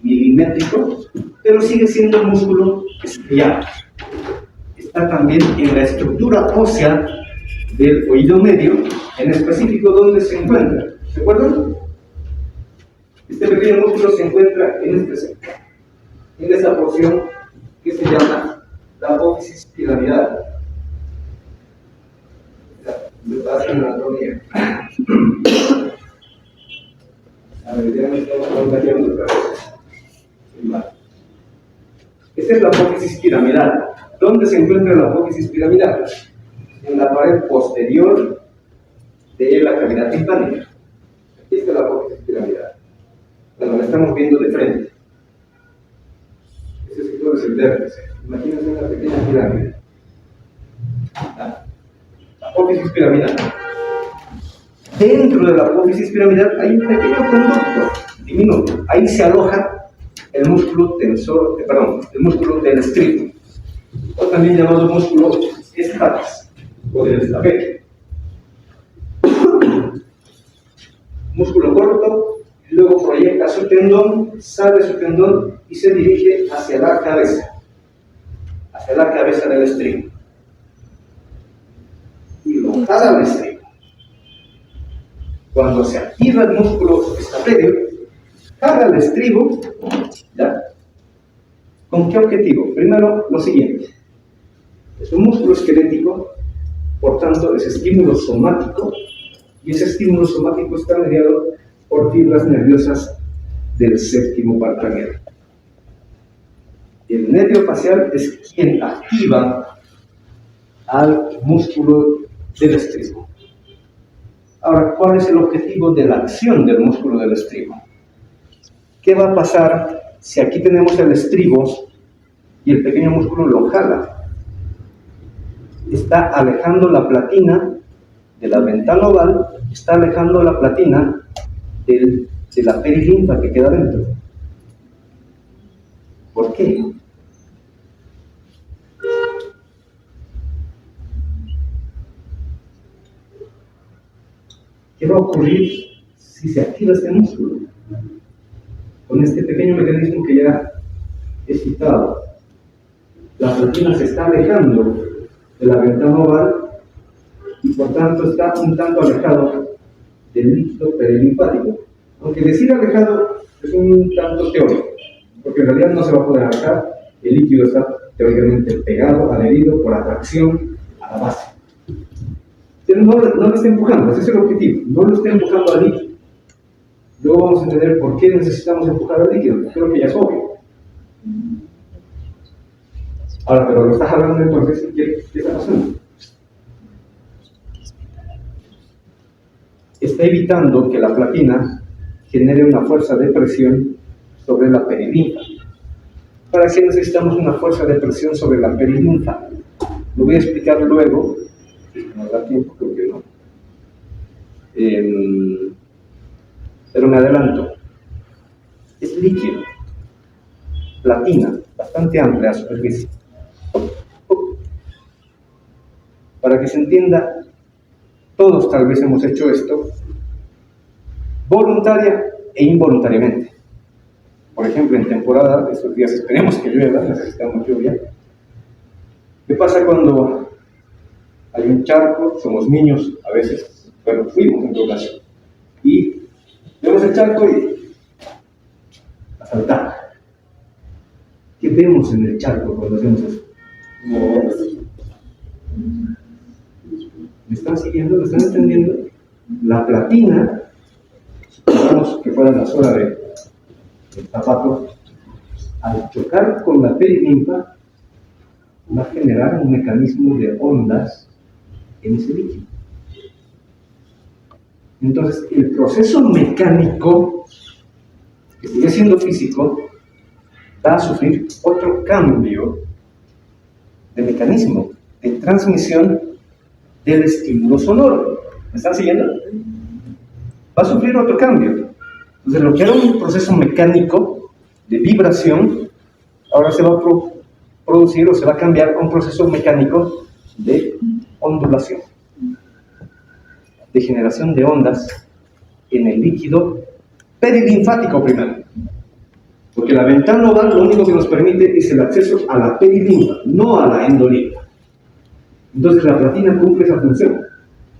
milimétrico, pero sigue siendo un músculo estriado. Está también en la estructura ósea del oído medio, en específico donde se encuentra. ¿Se acuerdan? Este pequeño músculo se encuentra en esa porción que se llama la apófisis piramidal. Me pasa en la anatomía. A ver, ya me estamos contagiando otra vez. Esta es la apófisis piramidal. ¿Dónde se encuentra la apófisis piramidal? En la pared posterior de la cavidad timpánica. Aquí está la apófisis piramidal. Bueno, la estamos viendo de frente. Ese sector es el vértice. Imagínense una pequeña pirámide. La apófisis piramidal. Dentro de la apófisis piramidal hay un pequeño conducto diminuto. Ahí se aloja el músculo tensor, el músculo del estribo, o también llamado músculo stapes, o del estapedio. Músculo corto, luego proyecta su tendón, sale su tendón y se dirige hacia la cabeza del estribo. Y lo jala al estribo. Cuando se activa el músculo estapedio, jala el estribo, ¿ya? ¿Con qué objetivo? Primero, lo siguiente. Es un músculo esquelético, por tanto, es estímulo somático, y ese estímulo somático está mediado por fibras nerviosas del séptimo parcáneo. El nervio facial es quien activa al músculo del estribo. Ahora, ¿cuál es el objetivo de la acción del músculo del estribo? ¿Qué va a pasar si aquí tenemos el estribo y el pequeño músculo lo jala? Está alejando la platina de la ventana oval, está alejando la platina de la perilinfa que queda dentro. ¿Por qué? ¿Qué va a ocurrir si se activa este músculo? Con este pequeño mecanismo que ya he citado, la platina se está alejando de la ventana oval y por tanto está un tanto alejado del líquido perilinfático. Aunque decir alejado es un tanto teórico, porque en realidad no se va a poder alejar, el líquido está teóricamente pegado, adherido por atracción a la base. Pero no lo está empujando, ese es el objetivo, no lo está empujando al líquido. Luego vamos a entender por qué necesitamos empujar al líquido, creo que ya es obvio. Ahora, pero lo estás hablando entonces, ¿qué está pasando? Está evitando que la platina genere una fuerza de presión sobre la perilinfa. ¿Para qué necesitamos una fuerza de presión sobre la perilinfa? Lo voy a explicar luego, no da tiempo, creo que no. Pero me adelanto. Es líquido, platina, bastante amplia a superficie. Para que se entienda, todos tal vez hemos hecho esto, voluntaria e involuntariamente. Por ejemplo, en temporada, estos días esperemos que llueva, necesitamos lluvia. ¿Qué pasa cuando hay un charco? Somos niños, a veces, bueno, fuimos en todo caso, y vemos el charco y a saltar. ¿Qué vemos en el charco cuando hacemos eso? ¿Me están siguiendo? ¿Me están entendiendo? La platina, supongamos que fuera la suela del zapato, al chocar con la perilinfa, va a generar un mecanismo de ondas en ese líquido. Entonces, el proceso mecánico, que sigue siendo físico, va a sufrir otro cambio de mecanismo de transmisión del estímulo sonoro. ¿Me están siguiendo? Va a sufrir otro cambio. Entonces, lo que era un proceso mecánico de vibración, ahora se va a producir o se va a cambiar a un proceso mecánico de ondulación, de generación de ondas en el líquido perilinfático primero. Porque la ventana nodal lo único que nos permite es el acceso a la perilinfa, no a la endolinfa. Entonces la platina cumple esa función,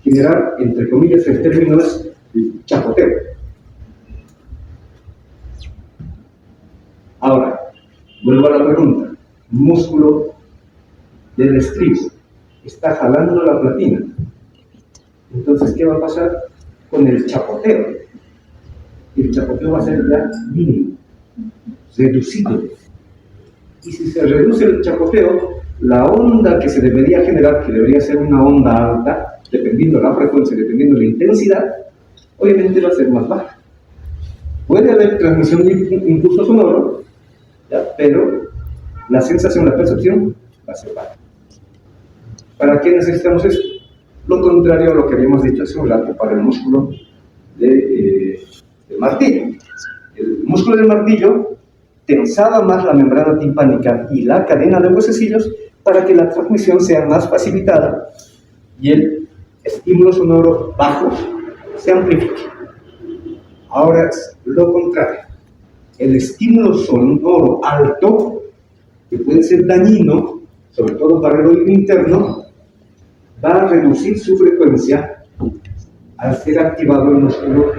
generar, entre comillas, el término es el chapoteo. Ahora, vuelvo a la pregunta. Músculo del estribo está jalando la platina. Entonces, ¿qué va a pasar con el chapoteo? El chapoteo va a ser ya mínimo, reducido. Y si se reduce el chapoteo, la onda que se debería generar, que debería ser una onda alta, dependiendo de la frecuencia, dependiendo de la intensidad, obviamente va a ser más baja. Puede haber transmisión de impulso sonoro, ¿ya? Pero la sensación, la percepción va a ser baja. ¿Para qué necesitamos esto? Lo contrario a lo que habíamos dicho hace un rato para el músculo del martillo. El músculo del martillo tensaba más la membrana timpánica y la cadena de huesecillos para que la transmisión sea más facilitada y el estímulo sonoro bajo se amplifique. Ahora es lo contrario. El estímulo sonoro alto, que puede ser dañino, sobre todo para el oído interno, va a reducir su frecuencia al ser activado el músculo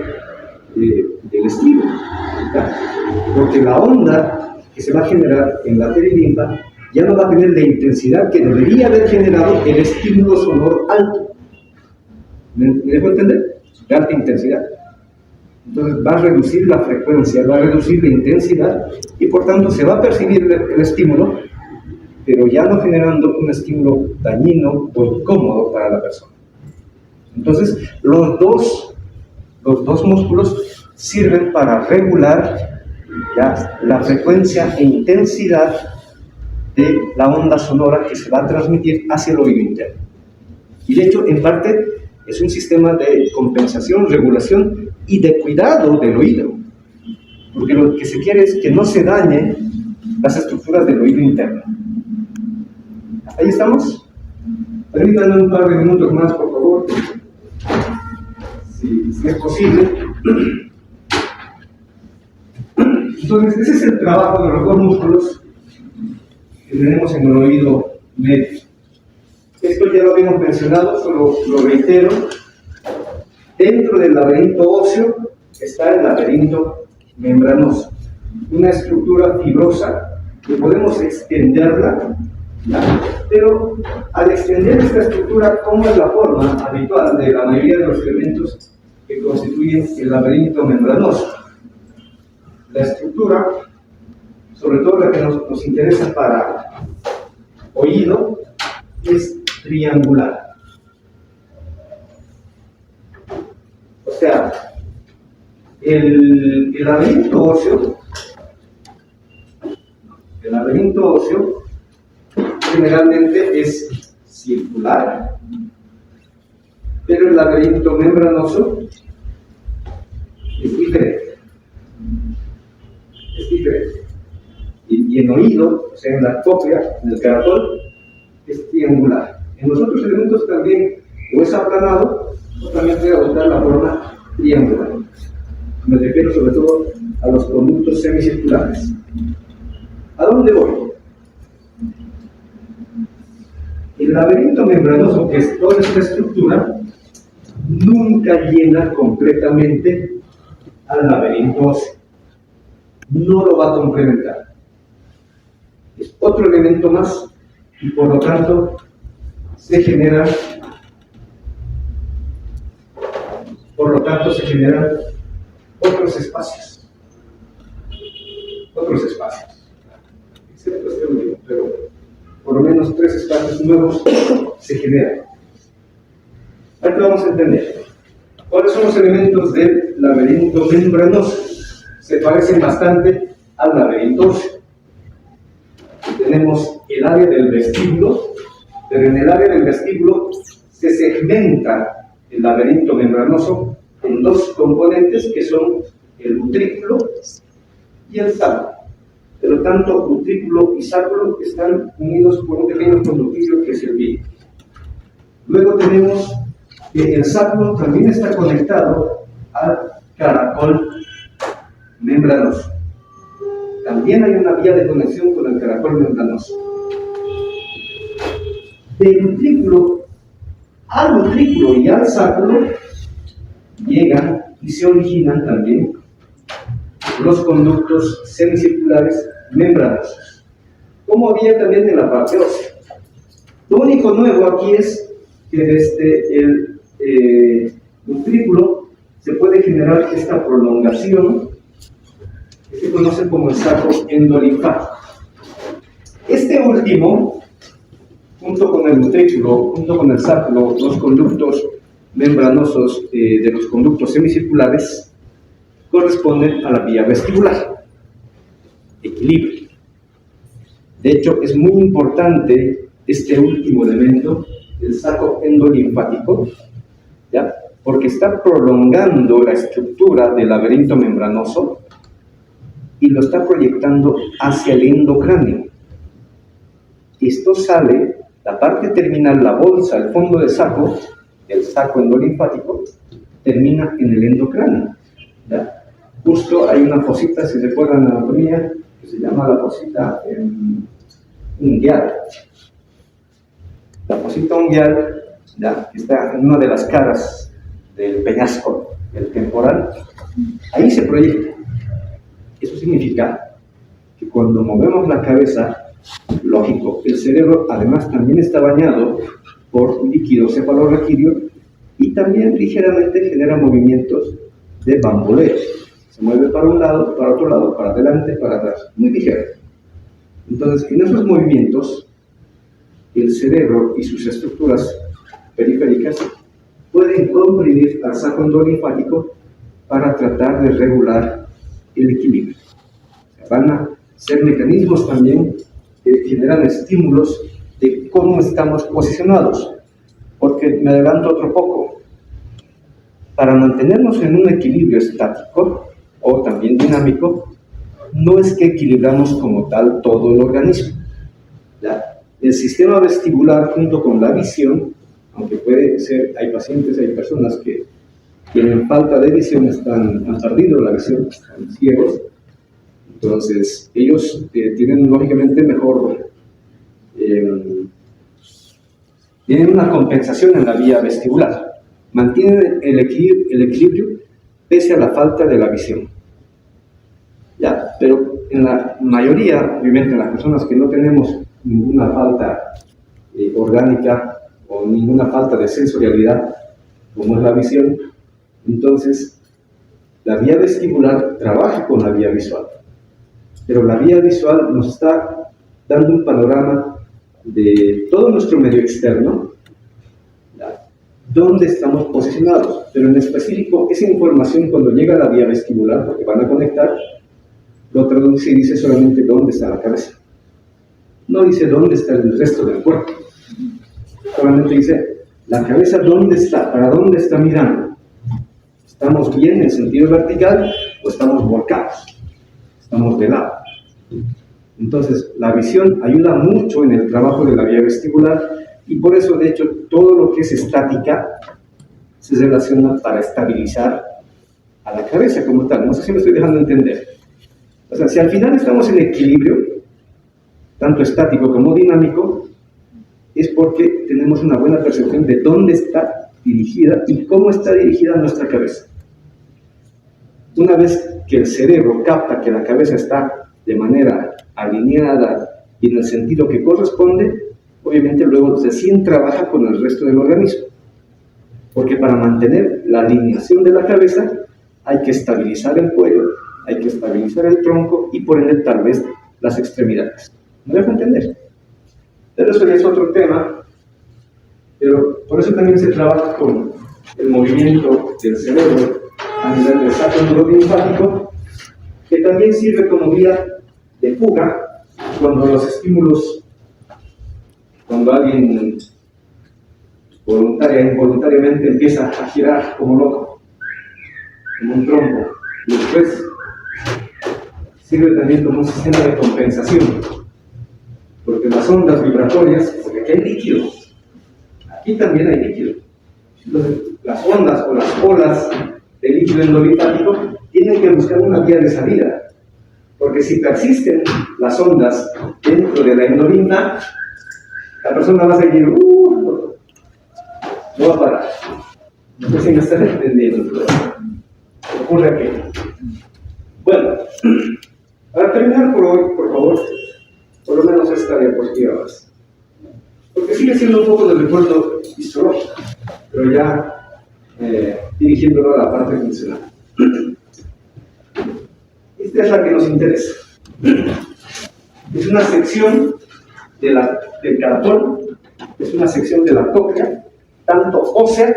del estribo, porque la onda que se va a generar en la perilinfa ya no va a tener la intensidad que debería haber generado el estímulo sonoro alto. ¿Me dejo entender? De alta intensidad. Entonces va a reducir la frecuencia, va a reducir la intensidad y por tanto se va a percibir el estímulo, pero ya no generando un estímulo dañino o incómodo para la persona. Entonces los dos músculos sirven para regular ya la frecuencia e intensidad de la onda sonora que se va a transmitir hacia el oído interno. Y de hecho, en parte, es un sistema de compensación, regulación y de cuidado del oído. Porque lo que se quiere es que no se dañe las estructuras del oído interno. ¿Ahí estamos? Permítanme un par de minutos más, por favor. Si es posible. Entonces, ese es el trabajo de los dos músculos que tenemos en el oído medio. Esto ya lo habíamos mencionado, solo lo reitero. Dentro del laberinto óseo está el laberinto membranoso, una estructura fibrosa que podemos extenderla, ¿ya? Pero al extender esta estructura, ¿cómo es la forma habitual de la mayoría de los elementos que constituyen el laberinto membranoso? La estructura, sobre todo la que nos interesa para oído, es triangular. O sea, el laberinto óseo generalmente es circular, pero el laberinto membranoso es diferente. Y en oído, o sea, en la cóclea, en el caracol, es triangular. En los otros elementos también o es aplanado o también puede adoptar la forma triangular. Me refiero sobre todo a los conductos semicirculares. ¿A dónde voy? El laberinto membranoso, que es toda esta estructura, nunca llena completamente al laberinto óseo. No lo va a complementar. Es otro elemento más y por lo tanto se generan otros espacios. Excepto este último, pero por lo menos 3 espacios nuevos se generan. Aquí vamos a entender. ¿Cuáles son los elementos del laberinto membranoso? Se parecen bastante al laberinto óseo. Tenemos el área del vestíbulo, pero en el área del vestíbulo se segmenta el laberinto membranoso en dos componentes que son el utrículo y el sacro. Pero tanto utrículo y sacro están unidos por un pequeño conductillo que es el vío. Luego tenemos que el sacro también está conectado al caracol membranoso. También hay una vía de conexión con el caracol membranoso. Del utrículo al utrículo y al sacro llegan y se originan también los conductos semicirculares membranosos, como había también en la parte ósea. Lo único nuevo aquí es que desde el utrículo se puede generar esta prolongación que se conoce como el saco endolinfático. Este último, junto con el utrículo, junto con el sacro, los conductos membranosos de los conductos semicirculares corresponden a la vía vestibular, equilibrio. De hecho, es muy importante este último elemento, el saco endolinfático, ¿ya? Porque está prolongando la estructura del laberinto membranoso y lo está proyectando hacia el endocráneo. Esto sale, la parte terminal, la bolsa, el fondo de saco, el saco endolinfático, termina en el endocráneo, ¿ya? Justo hay una fosita, si recuerdan la anatomía, que se llama la fosita unguial. La fosita unguial, ¿ya?, que está en una de las caras del peñasco, el temporal, ahí se proyecta. Eso significa que cuando movemos la cabeza, lógico, el cerebro además también está bañado por líquido cefalorraquídeo y también ligeramente genera movimientos de bamboleo. Se mueve para un lado, para otro lado, para adelante, para atrás, muy ligero. Entonces, en esos movimientos, el cerebro y sus estructuras periféricas pueden comprimir al saco endolinfático para tratar de regular el equilibrio. Van a ser mecanismos también que generan estímulos de cómo estamos posicionados. Porque me adelanto otro poco. Para mantenernos en un equilibrio estático o también dinámico, no es que equilibramos como tal todo el organismo. ¿Ya? El sistema vestibular junto con la visión, aunque puede ser, hay pacientes, hay personas que tienen falta de visión, han perdido la visión, están ciegos, entonces ellos tienen lógicamente mejor, tienen una compensación en la vía vestibular, mantienen el equilibrio pese a la falta de la visión. Ya, pero en la mayoría, obviamente en las personas que no tenemos ninguna falta orgánica o ninguna falta de sensorialidad, como es la visión, entonces la vía vestibular trabaja con la vía visual. Pero la vía visual nos está dando un panorama de todo nuestro medio externo, ¿ya?, dónde estamos posicionados. Pero en específico, esa información cuando llega a la vía vestibular, porque van a conectar, lo traduce y dice solamente dónde está la cabeza. No dice dónde está el resto del cuerpo. Solamente dice la cabeza dónde está, para dónde está mirando. ¿Estamos bien en sentido vertical o estamos volcados? Estamos de lado. Entonces, la visión ayuda mucho en el trabajo de la vía vestibular y por eso, de hecho, todo lo que es estática se relaciona para estabilizar a la cabeza como tal. No sé si me estoy dejando entender. O sea, si al final estamos en equilibrio, tanto estático como dinámico, es porque tenemos una buena percepción de dónde está dirigida y cómo está dirigida nuestra cabeza. Una vez que el cerebro capta que la cabeza está de manera alineada y en el sentido que corresponde, obviamente luego recién trabaja con el resto del organismo. Porque para mantener la alineación de la cabeza hay que estabilizar el cuello, hay que estabilizar el tronco y por ende tal vez las extremidades. ¿Me dejo entender? Pero eso ya es otro tema, pero por eso también se trabaja con el movimiento del cerebro a nivel del saco endolinfático, que también sirve como vía de fuga cuando los estímulos, cuando alguien voluntaria e involuntariamente empieza a girar como loco, como un trompo, y después sirve también como un sistema de compensación, porque las ondas vibratorias, porque aquí hay líquido, aquí también hay líquido, entonces las ondas o las olas de líquido endolinfático tienen que buscar una vía de salida, porque si persisten las ondas dentro de la endolinfa, la persona va a seguir, no va a parar. No sé si me están entendiendo, pero ocurre aquí. Bueno, para terminar por hoy, por favor, por lo menos esta diapositiva más. Porque sigue siendo un poco de recuerdo histórico, pero ya dirigiéndolo a la parte funcional. Esta es la que nos interesa. Es una sección del caracol, es una sección de la cóclea, tanto ósea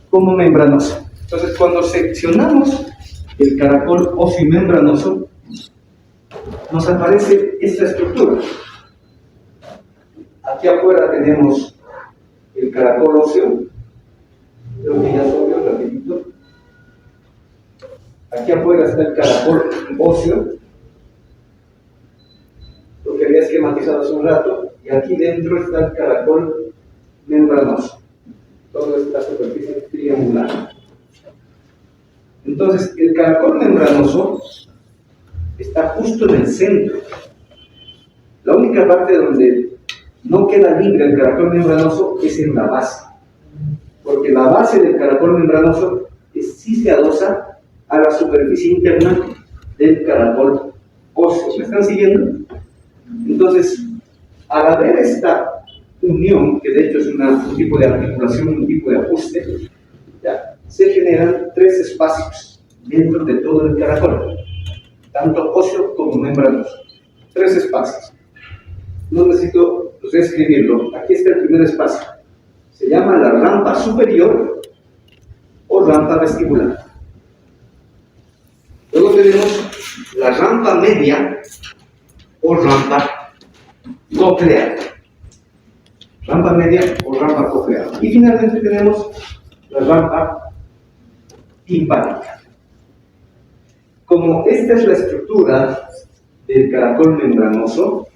como membranosa. Entonces, cuando seccionamos el caracol óseo y membranoso, nos aparece esta estructura. Aquí afuera tenemos el caracol óseo, creo que ya subió rapidito. Aquí afuera está el caracol óseo, lo que había esquematizado hace un rato, y aquí dentro está el caracol membranoso, toda esta superficie triangular. Entonces, el caracol membranoso está justo en el centro. La única parte donde no queda libre el caracol membranoso es en la base, porque la base del caracol membranoso sí se adosa a la superficie interna del caracol óseo. ¿Me están siguiendo? Entonces, al haber esta unión, que de hecho es un tipo de articulación, un tipo de ajuste, ¿ya? Se generan tres espacios dentro de todo el caracol, tanto óseo como membranoso. Tres espacios. No necesito describirlo. Aquí está el primer espacio. Se llama la rampa superior o rampa vestibular. Luego tenemos la rampa media o rampa coclear. Rampa media o rampa coclear. Y finalmente tenemos la rampa timpánica. Como esta es la estructura del caracol membranoso,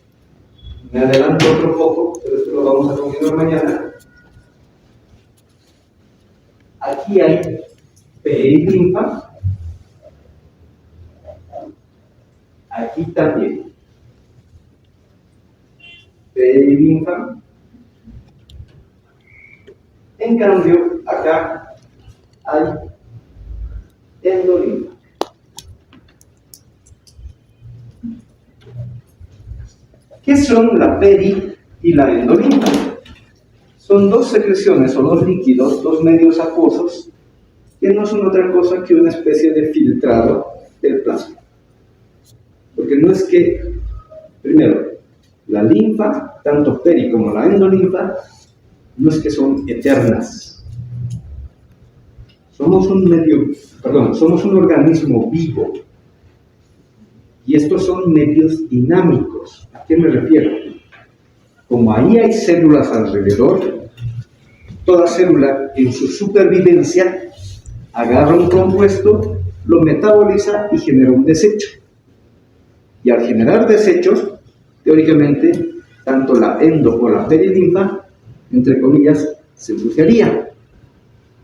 me adelanto otro poco, pero esto lo vamos a continuar mañana. Aquí hay perilinfa. Aquí también. Perilinfa. En cambio, acá hay endolinfa. ¿Qué son la peri y la endolinfa? Son dos secreciones o dos líquidos, dos medios acuosos, que no son otra cosa que una especie de filtrado del plasma. Porque no es que, primero, la linfa, tanto peri como la endolinfa, no es que son eternas. Somos un organismo vivo. Y estos son medios dinámicos. ¿A qué me refiero? Como ahí hay células alrededor, toda célula en su supervivencia agarra un compuesto, lo metaboliza y genera un desecho. Y al generar desechos, teóricamente, tanto la endo o la perilinfa, entre comillas, se ensuciaría.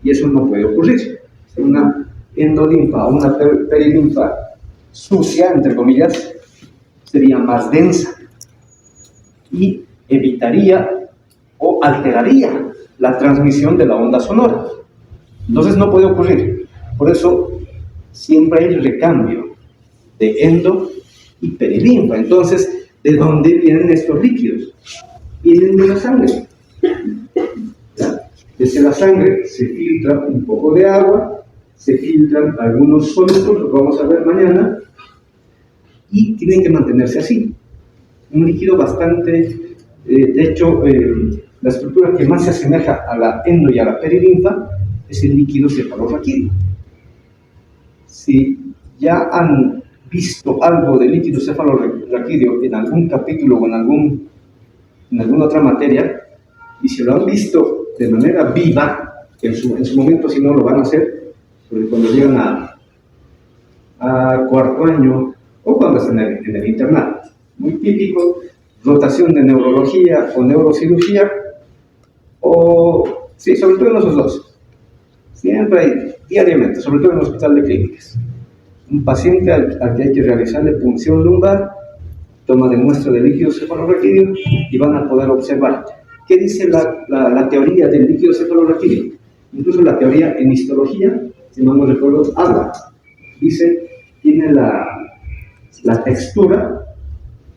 Y eso no puede ocurrir. Una endolinfa o una perilinfa sucia, entre comillas, sería más densa y evitaría o alteraría la transmisión de la onda sonora. Entonces no puede ocurrir. Por eso siempre hay recambio de endo y perilinfa. Entonces, ¿de dónde vienen estos líquidos? Vienen de la sangre. ¿Ya? Desde la sangre se filtra un poco de agua, se filtran algunos sólidos, lo vamos a ver mañana, y tienen que mantenerse así. Un líquido bastante, de hecho, la estructura que más se asemeja a la endo y a la perilinfa es el líquido cefalorraquídeo. Si ya han visto algo de líquido cefalorraquídeo en algún capítulo o en alguna otra materia, y si lo han visto de manera viva, en su momento si no lo van a hacer, porque cuando llegan a cuarto año o cuando están en el internado. Muy típico, rotación de neurología o neurocirugía, o sí, sobre todo en los dos. Siempre hay, diariamente, sobre todo en el hospital de clínicas, un paciente al que hay que realizarle punción lumbar, toma de muestra de líquido cefalorraquídeo y van a poder observar. ¿Qué dice la teoría del líquido cefalorraquídeo? Incluso la teoría en histología, si mal no recuerdo, habla. Dice, tiene la textura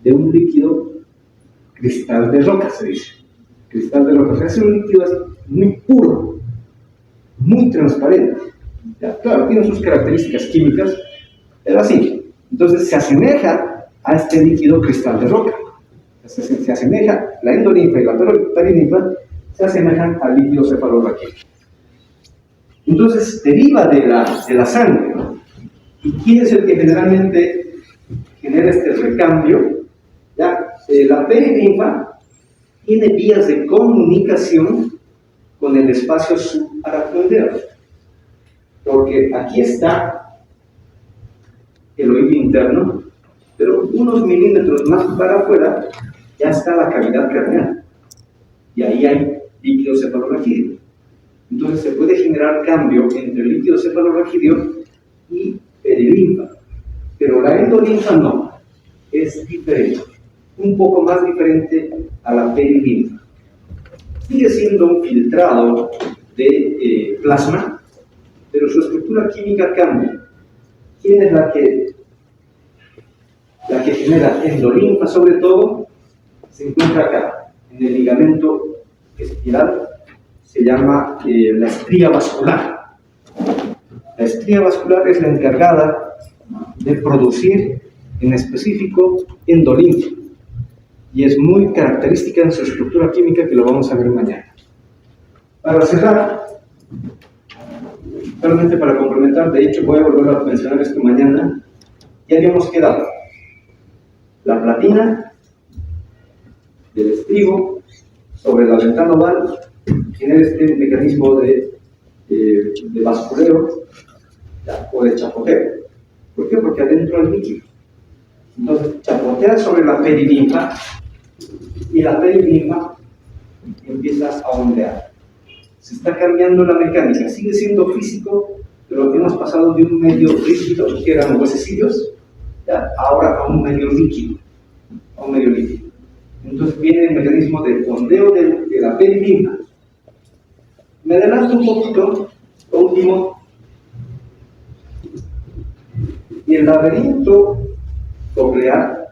de un líquido cristal de roca, se dice. Cristal de roca. O sea, es un líquido muy puro, muy transparente. Ya, claro, tiene sus características químicas, pero así. Entonces se asemeja a este líquido cristal de roca. Se asemeja, la endolinfa y la perilinfa se asemejan al líquido cefalorraquídeo. Entonces deriva de la sangre, ¿no? ¿Y quién es el que generalmente genera este recambio? ¿Ya? La perilinfa tiene vías de comunicación con el espacio subaracnoideo, porque aquí está el oído interno, pero unos milímetros más para afuera ya está la cavidad craneal, y ahí hay líquido cefalorraquídeo. Entonces se puede generar cambio entre el líquido cefalorraquídeo y perilinfa, pero la endolinfa no, es diferente, un poco más diferente a la perilinfa. Sigue siendo un filtrado de plasma, pero su estructura química cambia. ¿Quién es la que genera endolinfa? Sobre todo se encuentra acá, en el ligamento espiral, se llama la estría vascular. La estría vascular es la encargada de producir en específico endolinfa, y es muy característica en su estructura química, que lo vamos a ver mañana. Para cerrar, solamente para complementar, de hecho voy a volver a mencionar esto mañana, ya habíamos quedado la platina del estribo sobre la ventana oval, tiene este mecanismo de vasculeo o de chapoteo. ¿Por qué? Porque adentro hay líquido. Entonces chapotea sobre la perilinfa y la perilinfa empieza a ondear. Se está cambiando la mecánica, sigue siendo físico, pero hemos pasado de un medio rígido, que eran huesecillos, ahora a un medio líquido. Entonces viene el mecanismo de ondeo de la perilinfa. Me adelanto un poquito, lo último, y el laberinto coclear,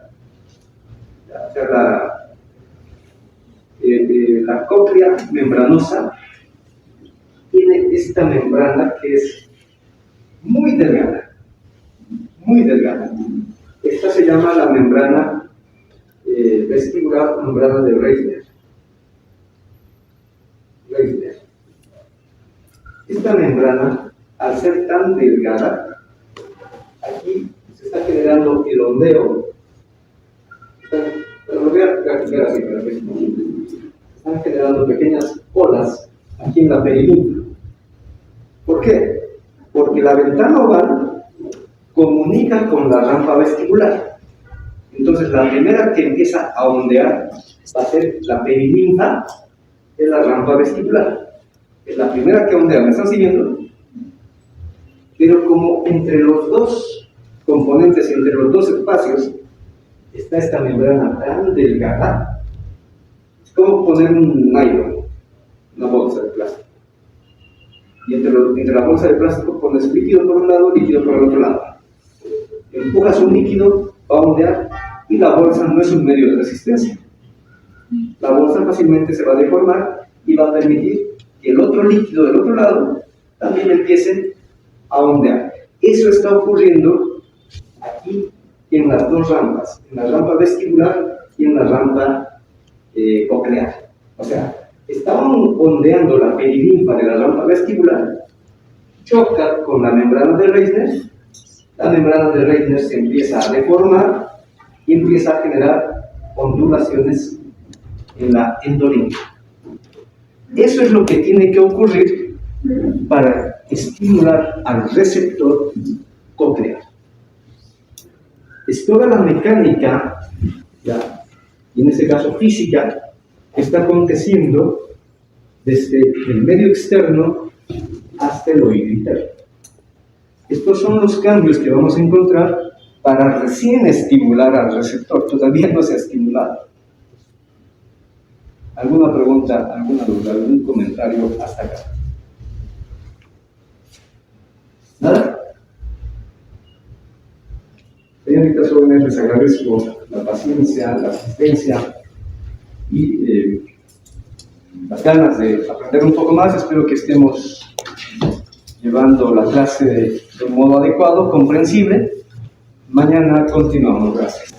o sea, la cóclea membranosa, tiene esta membrana que es muy delgada, muy delgada. Esta se llama la membrana vestibular, membrana de Reisner. Esta membrana, al ser tan delgada, aquí se está generando el ondeo. Lo voy a graficar así para que se están generando pequeñas olas aquí en la perilinfa. ¿Por qué? Porque la ventana oval comunica con la rampa vestibular. Entonces la primera que empieza a ondear va a ser la perilinfa de la rampa vestibular. Es la primera que ondea, ¿me están siguiendo? Pero como entre los dos componentes, entre los dos espacios, está esta membrana tan delgada, es como poner un nylon, una bolsa de plástico. Y entre la bolsa de plástico pones líquido por un lado, líquido por el otro lado. Empujas un líquido, va a ondear, y la bolsa no es un medio de resistencia. La bolsa fácilmente se va a deformar y va a permitir que el otro líquido del otro lado también empiece a ondear. Eso está ocurriendo aquí en las dos rampas, en la rampa vestibular y en la rampa coclear. O sea, está ondeando la perilinfa de la rampa vestibular, choca con la membrana de Reisner, la membrana de Reisner se empieza a deformar y empieza a generar ondulaciones en la endolinfa. Eso es lo que tiene que ocurrir para estimular al receptor coclear. Es toda la mecánica, ya, y en este caso física, que está aconteciendo desde el medio externo hasta el oído interno. Estos son los cambios que vamos a encontrar para recién estimular al receptor. Todavía no se ha estimulado. ¿Alguna pregunta, alguna duda, algún comentario hasta acá? ¿Nada? Señoritas jóvenes, les agradezco la paciencia, la asistencia y las ganas de aprender un poco más. Espero que estemos llevando la clase de un modo adecuado, comprensible. Mañana continuamos. Gracias.